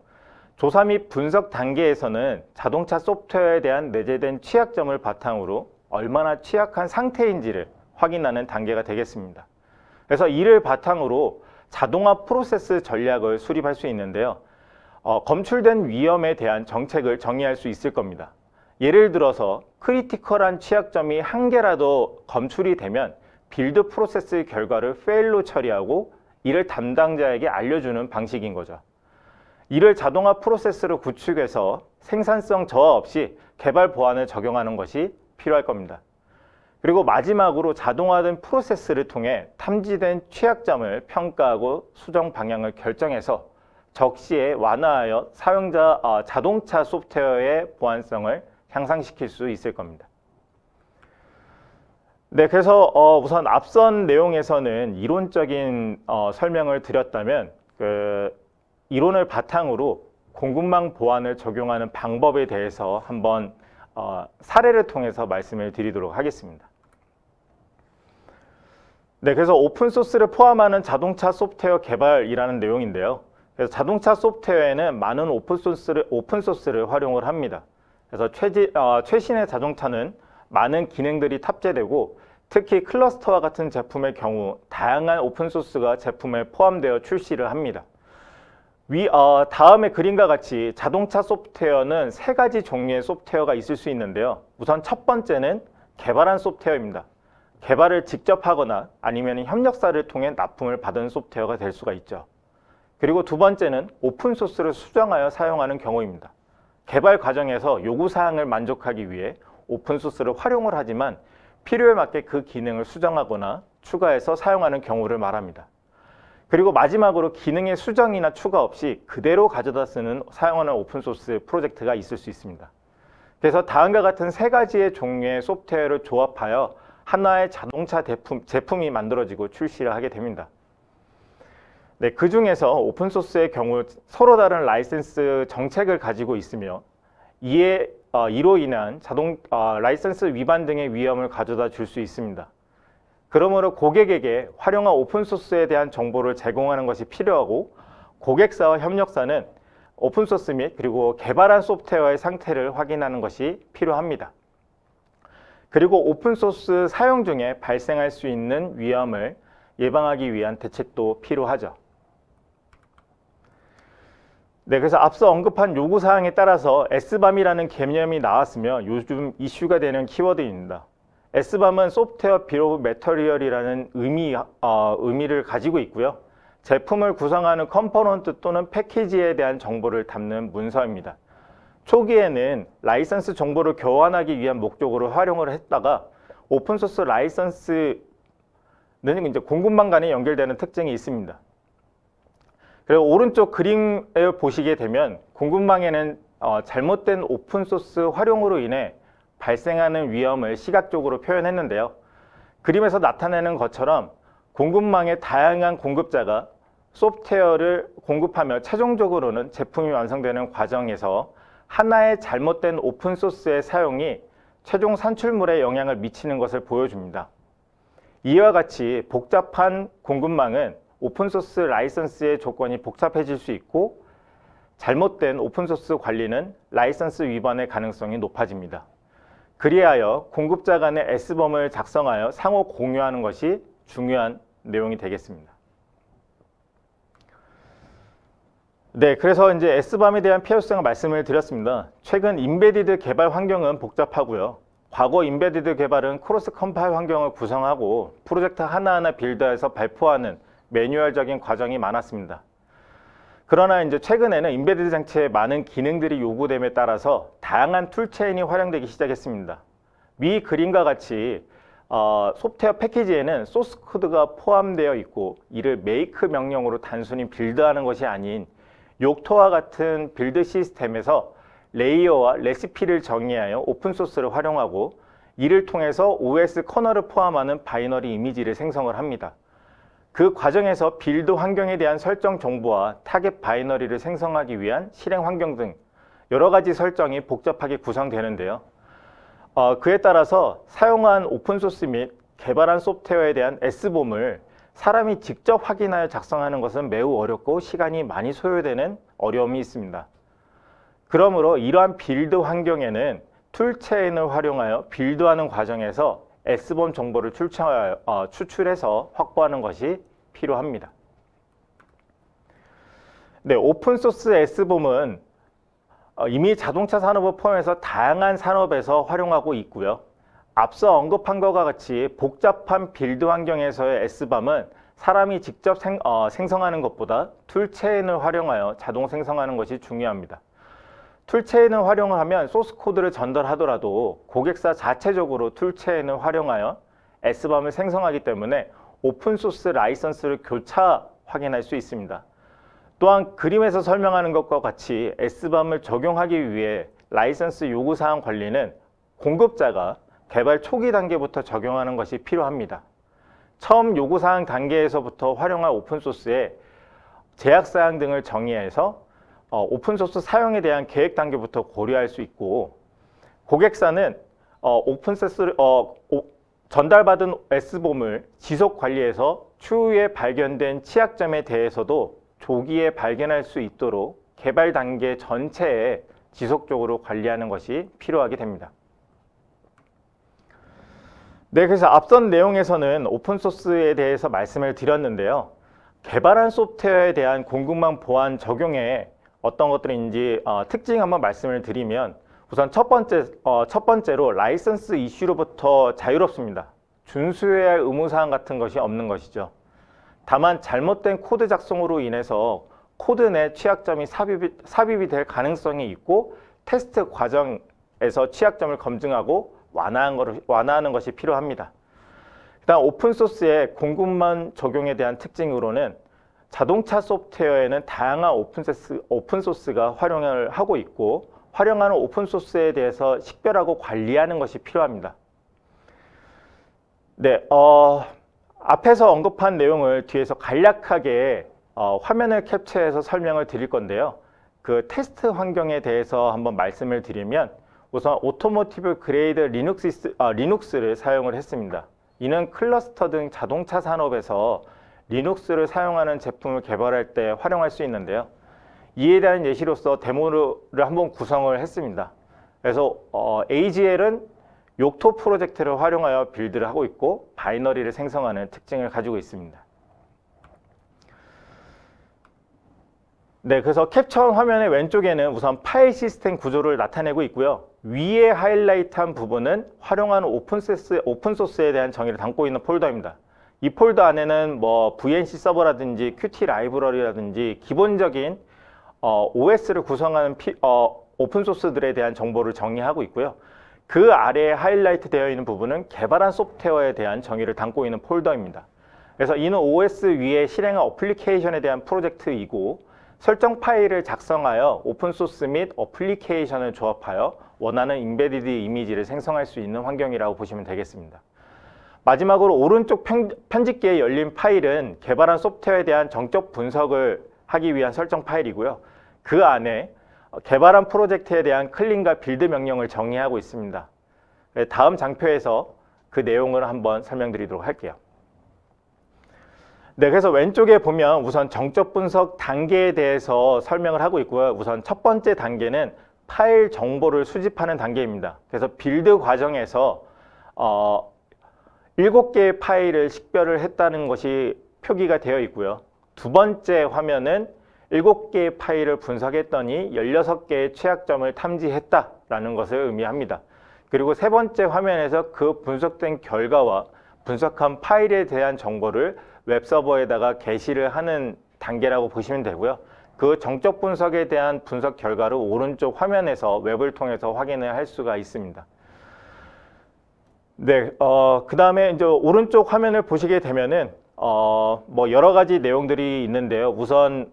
조사 및 분석 단계에서는 자동차 소프트웨어에 대한 내재된 취약점을 바탕으로 얼마나 취약한 상태인지를 확인하는 단계가 되겠습니다. 그래서 이를 바탕으로 자동화 프로세스 전략을 수립할 수 있는데요. 검출된 위험에 대한 정책을 정의할 수 있을 겁니다. 예를 들어서 크리티컬한 취약점이 한 개라도 검출이 되면 빌드 프로세스 결과를 페일로 처리하고 이를 담당자에게 알려주는 방식인 거죠. 이를 자동화 프로세스로 구축해서 생산성 저하 없이 개발 보안을 적용하는 것이 필요할 겁니다. 그리고 마지막으로 자동화된 프로세스를 통해 탐지된 취약점을 평가하고 수정 방향을 결정해서 적시에 완화하여 사용자 자동차 소프트웨어의 보안성을 향상시킬 수 있을 겁니다. 네, 그래서 우선 앞선 내용에서는 이론적인 설명을 드렸다면 이론을 바탕으로 공급망 보안을 적용하는 방법에 대해서 한번 사례를 통해서 말씀을 드리도록 하겠습니다. 네, 그래서 오픈소스를 포함하는 자동차 소프트웨어 개발이라는 내용인데요. 그래서 자동차 소프트웨어에는 많은 오픈소스를 활용을 합니다. 그래서 최신의 자동차는 많은 기능들이 탑재되고 특히 클러스터와 같은 제품의 경우 다양한 오픈소스가 제품에 포함되어 출시를 합니다. 다음의 그림과 같이 자동차 소프트웨어는 세 가지 종류의 소프트웨어가 있을 수 있는데요. 우선 첫 번째는 개발한 소프트웨어입니다. 개발을 직접 하거나 아니면 협력사를 통해 납품을 받은 소프트웨어가 될 수가 있죠. 그리고 두 번째는 오픈소스를 수정하여 사용하는 경우입니다. 개발 과정에서 요구사항을 만족하기 위해 오픈소스를 활용을 하지만 필요에 맞게 그 기능을 수정하거나 추가해서 사용하는 경우를 말합니다. 그리고 마지막으로 기능의 수정이나 추가 없이 그대로 가져다 쓰는 사용하는 오픈소스 프로젝트가 있을 수 있습니다. 그래서 다음과 같은 세 가지의 종류의 소프트웨어를 조합하여 하나의 자동차 제품이 만들어지고 출시를 하게 됩니다. 네, 그 중에서 오픈소스의 경우 서로 다른 라이센스 정책을 가지고 있으며 이로 인한 라이센스 위반 등의 위험을 가져다 줄 수 있습니다. 그러므로 고객에게 활용한 오픈소스에 대한 정보를 제공하는 것이 필요하고 고객사와 협력사는 오픈소스 및 그리고 개발한 소프트웨어의 상태를 확인하는 것이 필요합니다. 그리고 오픈소스 사용 중에 발생할 수 있는 위험을 예방하기 위한 대책도 필요하죠. 네, 그래서 앞서 언급한 요구사항에 따라서 SBAM이라는 개념이 나왔으며 요즘 이슈가 되는 키워드입니다. SBAM은 소프트웨어 빌 오브 매터리얼이라는 의미를 가지고 있고요. 제품을 구성하는 컴포넌트 또는 패키지에 대한 정보를 담는 문서입니다. 초기에는 라이선스 정보를 교환하기 위한 목적으로 활용을 했다가 오픈소스 라이선스는 이제 공급망 간에 연결되는 특징이 있습니다. 그리고 오른쪽 그림을 보시게 되면 공급망에는 잘못된 오픈소스 활용으로 인해 발생하는 위험을 시각적으로 표현했는데요. 그림에서 나타내는 것처럼 공급망의 다양한 공급자가 소프트웨어를 공급하며 최종적으로는 제품이 완성되는 과정에서 하나의 잘못된 오픈소스의 사용이 최종 산출물에 영향을 미치는 것을 보여줍니다. 이와 같이 복잡한 공급망은 오픈소스 라이선스의 조건이 복잡해질 수 있고 잘못된 오픈소스 관리는 라이선스 위반의 가능성이 높아집니다. 그리하여 공급자 간의 SBAM을 작성하여 상호 공유하는 것이 중요한 내용이 되겠습니다. 네, 그래서 이제 SBAM에 대한 필요성을 말씀을 드렸습니다. 최근 인베디드 개발 환경은 복잡하고요. 과거 인베디드 개발은 크로스 컴파일 환경을 구성하고 프로젝트 하나하나 빌드해서 발표하는 매뉴얼적인 과정이 많았습니다. 그러나 이제 최근에는 인베디드 장치에 많은 기능들이 요구됨에 따라서 다양한 툴체인이 활용되기 시작했습니다. 위 그림과 같이 소프트웨어 패키지에는 소스 코드가 포함되어 있고 이를 make 명령으로 단순히 빌드하는 것이 아닌 욕토와 같은 빌드 시스템에서 레이어와 레시피를 정의하여 오픈소스를 활용하고 이를 통해서 OS 커널을 포함하는 바이너리 이미지를 생성을 합니다. 그 과정에서 빌드 환경에 대한 설정 정보와 타겟 바이너리를 생성하기 위한 실행 환경 등 여러 가지 설정이 복잡하게 구성되는데요. 그에 따라서 사용한 오픈소스 및 개발한 소프트웨어에 대한 SBOM을 사람이 직접 확인하여 작성하는 것은 매우 어렵고 시간이 많이 소요되는 어려움이 있습니다. 그러므로 이러한 빌드 환경에는 툴체인을 활용하여 빌드하는 과정에서 SBOM 정보를 추출해서 확보하는 것이 필요합니다. 네, 오픈소스 SBOM은 이미 자동차 산업을 포함해서 다양한 산업에서 활용하고 있고요. 앞서 언급한 것과 같이 복잡한 빌드 환경에서의 SBAM은 사람이 직접 생성하는 것보다 툴체인을 활용하여 자동 생성하는 것이 중요합니다. 툴체인을 활용을 하면 소스 코드를 전달하더라도 고객사 자체적으로 툴체인을 활용하여 SBAM을 생성하기 때문에 오픈소스 라이선스를 교차 확인할 수 있습니다. 또한 그림에서 설명하는 것과 같이 SBAM을 적용하기 위해 라이선스 요구사항 관리는 공급자가 개발 초기 단계부터 적용하는 것이 필요합니다. 처음 요구사항 단계에서부터 활용할 오픈소스의 제약사항 등을 정의해서 오픈소스 사용에 대한 계획 단계부터 고려할 수 있고 고객사는 전달받은 SBOM을 지속 관리해서 추후에 발견된 취약점에 대해서도 조기에 발견할 수 있도록 개발 단계 전체에 지속적으로 관리하는 것이 필요하게 됩니다. 네, 그래서 앞선 내용에서는 오픈소스에 대해서 말씀을 드렸는데요. 개발한 소프트웨어에 대한 공급망 보안 적용에 어떤 것들인지 특징 한번 말씀을 드리면 우선 첫 번째로 라이선스 이슈로부터 자유롭습니다. 준수해야 할 의무사항 같은 것이 없는 것이죠. 다만 잘못된 코드 작성으로 인해서 코드 내 취약점이 삽입이 될 가능성이 있고 테스트 과정에서 취약점을 검증하고 완화하는 것이 필요합니다. 일단 오픈소스의 공급망 적용에 대한 특징으로는 자동차 소프트웨어에는 다양한 오픈소스가 활용을 하고 있고 활용하는 오픈소스에 대해서 식별하고 관리하는 것이 필요합니다. 네, 앞에서 언급한 내용을 뒤에서 간략하게 화면을 캡처해서 설명을 드릴 건데요. 그 테스트 환경에 대해서 한번 말씀을 드리면 우선 오토모티브 그레이드 리눅스를 사용을 했습니다. 이는 클러스터 등 자동차 산업에서 리눅스를 사용하는 제품을 개발할 때 활용할 수 있는데요. 이에 대한 예시로서 데모를 한번 구성을 했습니다. 그래서 AGL은 욕토 프로젝트를 활용하여 빌드를 하고 있고 바이너리를 생성하는 특징을 가지고 있습니다. 네, 그래서 캡처 화면의 왼쪽에는 우선 파일 시스템 구조를 나타내고 있고요. 위에 하이라이트한 부분은 활용하는 오픈소스에 대한 정의를 담고 있는 폴더입니다. 이 폴더 안에는 뭐 VNC 서버라든지 Qt 라이브러리라든지 기본적인 OS를 구성하는 오픈소스들에 대한 정보를 정의하고 있고요. 그 아래에 하이라이트 되어 있는 부분은 개발한 소프트웨어에 대한 정의를 담고 있는 폴더입니다. 그래서 이는 OS 위에 실행한 어플리케이션에 대한 프로젝트이고 설정 파일을 작성하여 오픈소스 및 어플리케이션을 조합하여 원하는 임베디드 이미지를 생성할 수 있는 환경이라고 보시면 되겠습니다. 마지막으로 오른쪽 편집기에 열린 파일은 개발한 소프트웨어에 대한 정적 분석을 하기 위한 설정 파일이고요. 그 안에 개발한 프로젝트에 대한 클린과 빌드 명령을 정의하고 있습니다. 다음 장표에서 그 내용을 한번 설명드리도록 할게요. 네, 그래서 왼쪽에 보면 우선 정적 분석 단계에 대해서 설명을 하고 있고요. 우선 첫 번째 단계는 파일 정보를 수집하는 단계입니다. 그래서 빌드 과정에서 7개의 파일을 식별을 했다는 것이 표기가 되어 있고요. 두 번째 화면은 7개의 파일을 분석했더니 16개의 취약점을 탐지했다라는 것을 의미합니다. 그리고 세 번째 화면에서 그 분석된 결과와 분석한 파일에 대한 정보를 웹서버에다가 게시를 하는 단계라고 보시면 되고요. 그 정적 분석에 대한 분석 결과를 오른쪽 화면에서 웹을 통해서 확인을 할 수가 있습니다. 네, 그 다음에 이제 오른쪽 화면을 보시게 되면은 뭐 여러 가지 내용들이 있는데요. 우선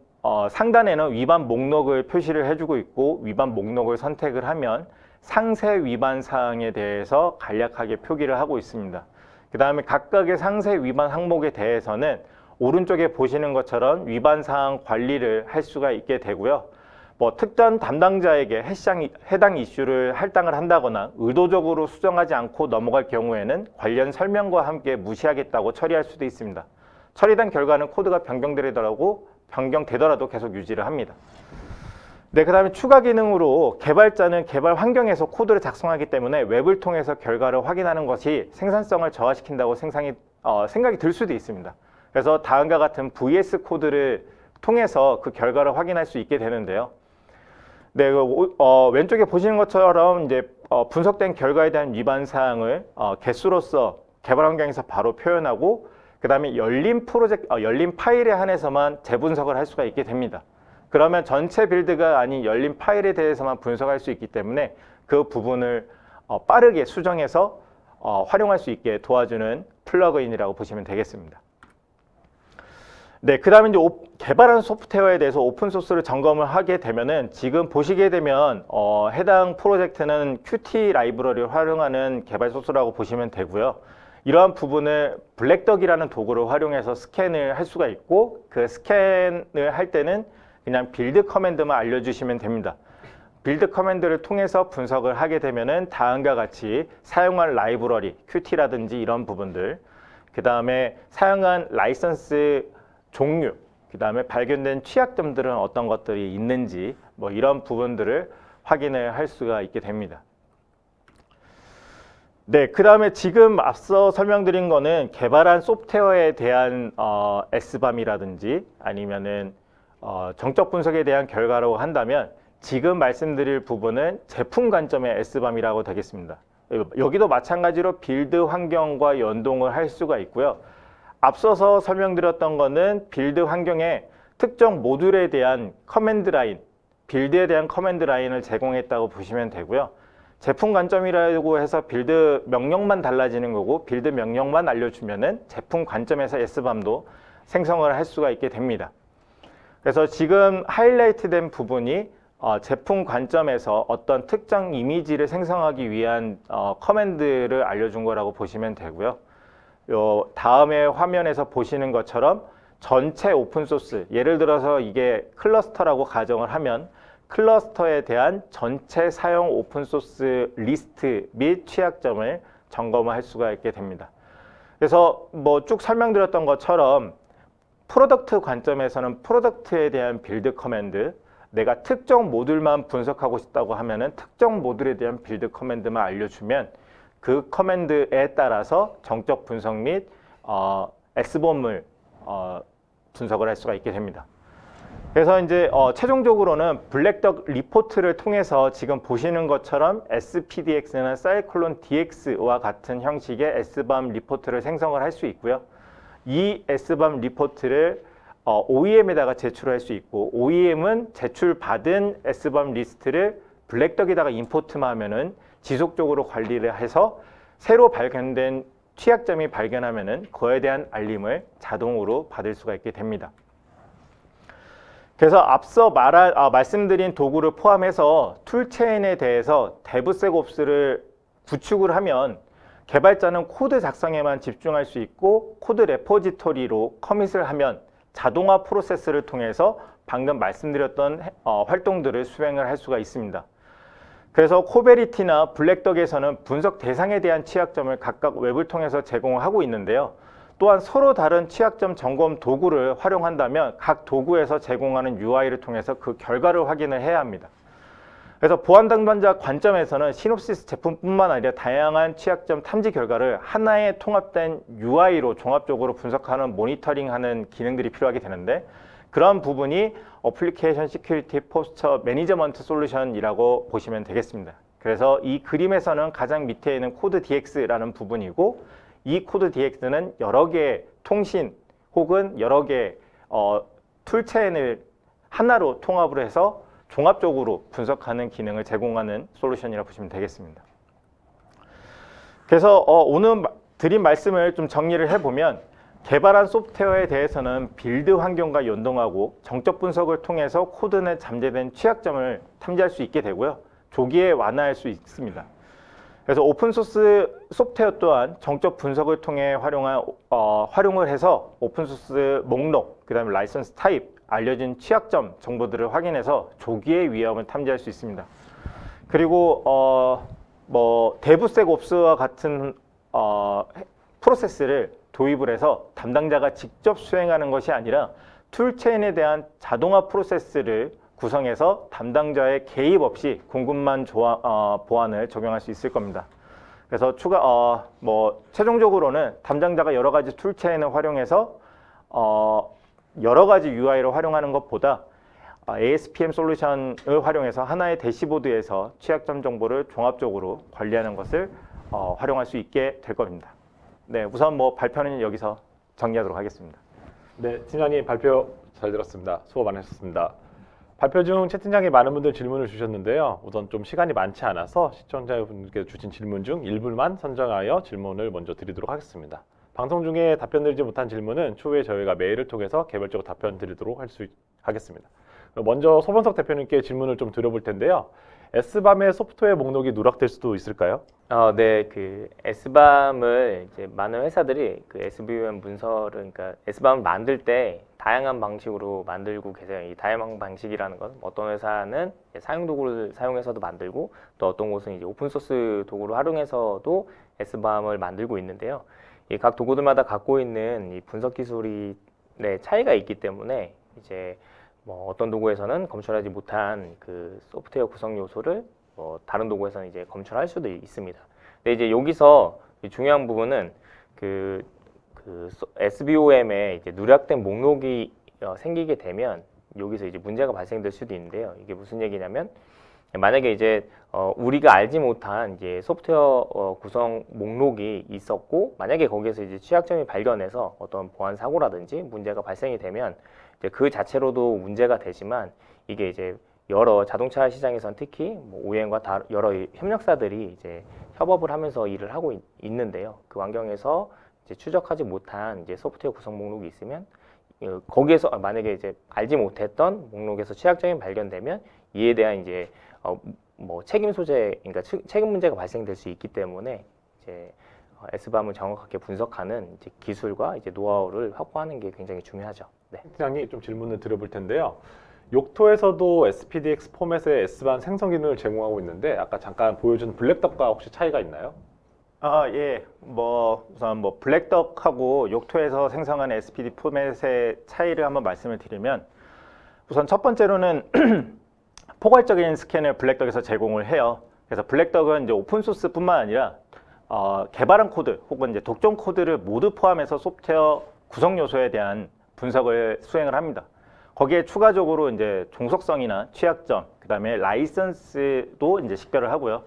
상단에는 위반 목록을 표시를 해주고 있고 위반 목록을 선택을 하면 상세 위반 사항에 대해서 간략하게 표기를 하고 있습니다. 그 다음에 각각의 상세 위반 항목에 대해서는 오른쪽에 보시는 것처럼 위반 사항 관리를 할 수가 있게 되고요. 뭐 특정 담당자에게 해당 이슈를 할당을 한다거나 의도적으로 수정하지 않고 넘어갈 경우에는 관련 설명과 함께 무시하겠다고 처리할 수도 있습니다. 처리된 결과는 코드가 변경되더라도 계속 유지를 합니다. 네, 그 다음에 추가 기능으로 개발자는 개발 환경에서 코드를 작성하기 때문에 웹을 통해서 결과를 확인하는 것이 생산성을 저하시킨다고 생각이 들 수도 있습니다. 그래서 다음과 같은 VS 코드를 통해서 그 결과를 확인할 수 있게 되는데요. 네, 왼쪽에 보시는 것처럼 이제 분석된 결과에 대한 위반 사항을 개수로서 개발 환경에서 바로 표현하고 그 다음에 열린 파일에 한해서만 재분석을 할 수가 있게 됩니다. 그러면 전체 빌드가 아닌 열린 파일에 대해서만 분석할 수 있기 때문에 그 부분을 빠르게 수정해서 활용할 수 있게 도와주는 플러그인이라고 보시면 되겠습니다. 네, 그 다음에 이제 개발한 소프트웨어에 대해서 오픈소스를 점검을 하게 되면은 지금 보시게 되면 해당 프로젝트는 Qt 라이브러리를 활용하는 개발 소스라고 보시면 되고요. 이러한 부분을 블랙덕이라는 도구를 활용해서 스캔을 할 수가 있고 그 스캔을 할 때는 그냥 빌드 커맨드만 알려주시면 됩니다. 빌드 커맨드를 통해서 분석을 하게 되면은 다음과 같이 사용한 라이브러리, Qt라든지 이런 부분들, 그 다음에 사용한 라이선스 종류, 그 다음에 발견된 취약점들은 어떤 것들이 있는지 뭐 이런 부분들을 확인을 할 수가 있게 됩니다. 네, 그 다음에 지금 앞서 설명드린 거는 개발한 소프트웨어에 대한 SBAM이라든지 아니면은 정적 분석에 대한 결과라고 한다면 지금 말씀드릴 부분은 제품 관점의 SBAM이라고 되겠습니다. 여기도 마찬가지로 빌드 환경과 연동을 할 수가 있고요. 앞서서 설명드렸던 거는 빌드 환경에 특정 모듈에 대한 커맨드 라인, 빌드에 대한 커맨드 라인을 제공했다고 보시면 되고요. 제품 관점이라고 해서 빌드 명령만 달라지는 거고 빌드 명령만 알려주면은 제품 관점에서 SBAM도 생성을 할 수가 있게 됩니다. 그래서 지금 하이라이트된 부분이 제품 관점에서 어떤 특정 이미지를 생성하기 위한 커맨드를 알려준 거라고 보시면 되고요. 요 다음에 화면에서 보시는 것처럼 전체 오픈소스, 예를 들어서 이게 클러스터라고 가정을 하면 클러스터에 대한 전체 사용 오픈소스 리스트 및 취약점을 점검할 수가 있게 됩니다. 그래서 뭐 쭉 설명드렸던 것처럼 프로덕트 관점에서는 프로덕트에 대한 빌드 커맨드, 내가 특정 모듈만 분석하고 싶다고 하면은 특정 모듈에 대한 빌드 커맨드만 알려주면 그 커맨드에 따라서 정적 분석 및 S본물 분석을 할 수가 있게 됩니다. 그래서 이제 최종적으로는 블랙덕 리포트를 통해서 지금 보시는 것처럼 SPDX나 사이클론 DX와 같은 형식의 S밤 리포트를 생성을 할 수 있고요. 이 S밤 리포트를 OEM에다가 제출할 수 있고, OEM은 제출받은 S밤 리스트를 블랙덕에다가 임포트만 하면은 지속적으로 관리를 해서 새로 발견된 취약점이 발견하면은 그에 대한 알림을 자동으로 받을 수가 있게 됩니다. 그래서 앞서 말씀드린 도구를 포함해서 툴체인에 대해서 데브셋옵스를 구축을 하면 개발자는 코드 작성에만 집중할 수 있고, 코드 레포지토리로 커밋을 하면 자동화 프로세스를 통해서 방금 말씀드렸던 활동들을 수행을 할 수가 있습니다. 그래서 코베리티나 블랙덕에서는 분석 대상에 대한 취약점을 각각 웹을 통해서 제공하고 있는데요. 또한 서로 다른 취약점 점검 도구를 활용한다면 각 도구에서 제공하는 UI를 통해서 그 결과를 확인을 해야 합니다. 그래서 보안 담당자 관점에서는 시놉시스 제품뿐만 아니라 다양한 취약점 탐지 결과를 하나의 통합된 UI로 종합적으로 분석하는 모니터링하는 기능들이 필요하게 되는데, 그런 부분이 어플리케이션 시큐리티 포스처 매니저먼트 솔루션이라고 보시면 되겠습니다. 그래서 이 그림에서는 가장 밑에 있는 코드 DX라는 부분이고, 이 코드 DX는 여러 개의 통신 혹은 여러 개의 툴체인을 하나로 통합을 해서 종합적으로 분석하는 기능을 제공하는 솔루션이라고 보시면 되겠습니다. 그래서 오늘 드린 말씀을 좀 정리를 해보면, 개발한 소프트웨어에 대해서는 빌드 환경과 연동하고 정적 분석을 통해서 코드 내 잠재된 취약점을 탐지할 수 있게 되고요. 조기에 완화할 수 있습니다. 그래서 오픈소스 소프트웨어 또한 정적 분석을 통해 활용을 해서 오픈소스 목록, 그 다음에 라이선스 타입, 알려진 취약점 정보들을 확인해서 조기의 위험을 탐지할 수 있습니다. 그리고 데브셋옵스와 같은 프로세스를 도입을 해서 담당자가 직접 수행하는 것이 아니라 툴체인에 대한 자동화 프로세스를 구성해서 담당자의 개입 없이 공급만 보안을 적용할 수 있을 겁니다. 그래서 최종적으로는 담당자가 여러 가지 툴체인을 활용해서 여러 가지 UI를 활용하는 것보다 ASPM 솔루션을 활용해서 하나의 대시보드에서 취약점 정보를 종합적으로 관리하는 것을 활용할 수 있게 될 겁니다. 네, 우선 발표는 여기서 정리하도록 하겠습니다. 네, 팀장님 발표 잘 들었습니다. 수고 많으셨습니다. 발표 중 채팅창에 많은 분들 질문을 주셨는데요. 우선 좀 시간이 많지 않아서 시청자분들께서 주신 질문 중 일부만 선정하여 질문을 먼저 드리도록 하겠습니다. 방송 중에 답변 드리지 못한 질문은 추후에 저희가 메일을 통해서 개별적으로 답변 드리도록 하겠습니다. 먼저 소범석 대표님께 질문을 좀 드려볼 텐데요. S밤의 소프트웨어 목록이 누락될 수도 있을까요? 네, 그 S밤을 이제 많은 회사들이 그 SVM 문서를, 그러니까 S밤을 만들 때 다양한 방식으로 만들고 계세요. 이 다양한 방식이라는 건 어떤 회사는 사용 도구를 사용해서도 만들고, 또 어떤 곳은 이제 오픈 소스 도구를 활용해서도 S밤을 만들고 있는데요. 이 각 도구들마다 갖고 있는 이 분석 기술이 차이가 있기 때문에 이제 어떤 도구에서는 검출하지 못한 그 소프트웨어 구성 요소를 다른 도구에서는 이제 검출할 수도 있습니다. 근데 이제 여기서 중요한 부분은 그 SBOM에 이제 누락된 목록이 생기게 되면 여기서 이제 문제가 발생될 수도 있는데요. 이게 무슨 얘기냐면, 만약에 이제 우리가 알지 못한 이제 소프트웨어 구성 목록이 있었고, 만약에 거기에서 이제 취약점이 발견해서 어떤 보안 사고라든지 문제가 발생이 되면 이제 그 자체로도 문제가 되지만, 이게 이제 여러 자동차 시장에선 특히 OEM과 여러 협력사들이 이제 협업을 하면서 일을 하고 있는데요. 그 환경에서 이제 추적하지 못한 이제 소프트웨어 구성 목록이 있으면 거기에서 만약에 이제 알지 못했던 목록에서 취약점이 발견되면 이에 대한 이제 뭐 책임 소재, 그러니까 책임 문제가 발생될 수 있기 때문에 이제 S밤을 정확하게 분석하는 이제 기술과 이제 노하우를 확보하는 게 굉장히 중요하죠. 네. 팀장님 좀 질문을 드려볼 텐데요. 욕토에서도 SPDX 포맷의 S밤 생성 기능을 제공하고 있는데 아까 잠깐 보여준 블랙덕과 혹시 차이가 있나요? 예. 우선 블랙덕하고 욕토에서 생성한 SPD 포맷의 차이를 한번 말씀을 드리면, 우선 첫 번째로는 포괄적인 스캔을 블랙덕에서 제공을 해요. 그래서 블랙덕은 이제 오픈소스뿐만 아니라 개발한 코드 혹은 이제 독점 코드를 모두 포함해서 소프트웨어 구성 요소에 대한 분석을 수행을 합니다. 거기에 추가적으로 이제 종속성이나 취약점, 그다음에 라이선스도 이제 식별을 하고요.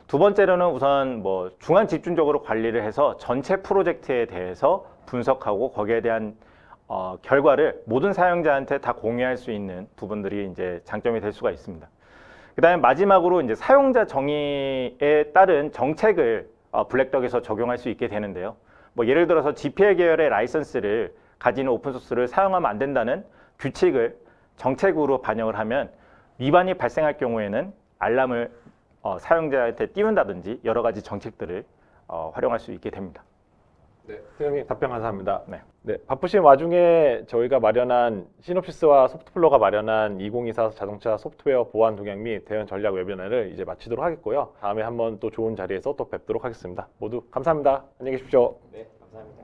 두 번째로는 우선 중앙 집중적으로 관리를 해서 전체 프로젝트에 대해서 분석하고 거기에 대한 결과를 모든 사용자한테 다 공유할 수 있는 부분들이 이제 장점이 될 수가 있습니다. 그다음에 마지막으로 이제 사용자 정의에 따른 정책을 블랙덕에서 적용할 수 있게 되는데요. 예를 들어서 GPL 계열의 라이선스를 가지는 오픈소스를 사용하면 안 된다는 규칙을 정책으로 반영을 하면 위반이 발생할 경우에는 알람을 사용자한테 띄운다든지 여러 가지 정책들을 활용할 수 있게 됩니다. 네, 팀장님 답변 감사합니다. 네. 네, 바쁘신 와중에 저희가 마련한 시놉시스와 소프트플로가 마련한 2024 자동차 소프트웨어 보안 동향 및 대응 전략 웨비나를 이제 마치도록 하겠고요. 다음에 한번 또 좋은 자리에서 또 뵙도록 하겠습니다. 모두 감사합니다. 안녕히 계십시오. 네, 감사합니다.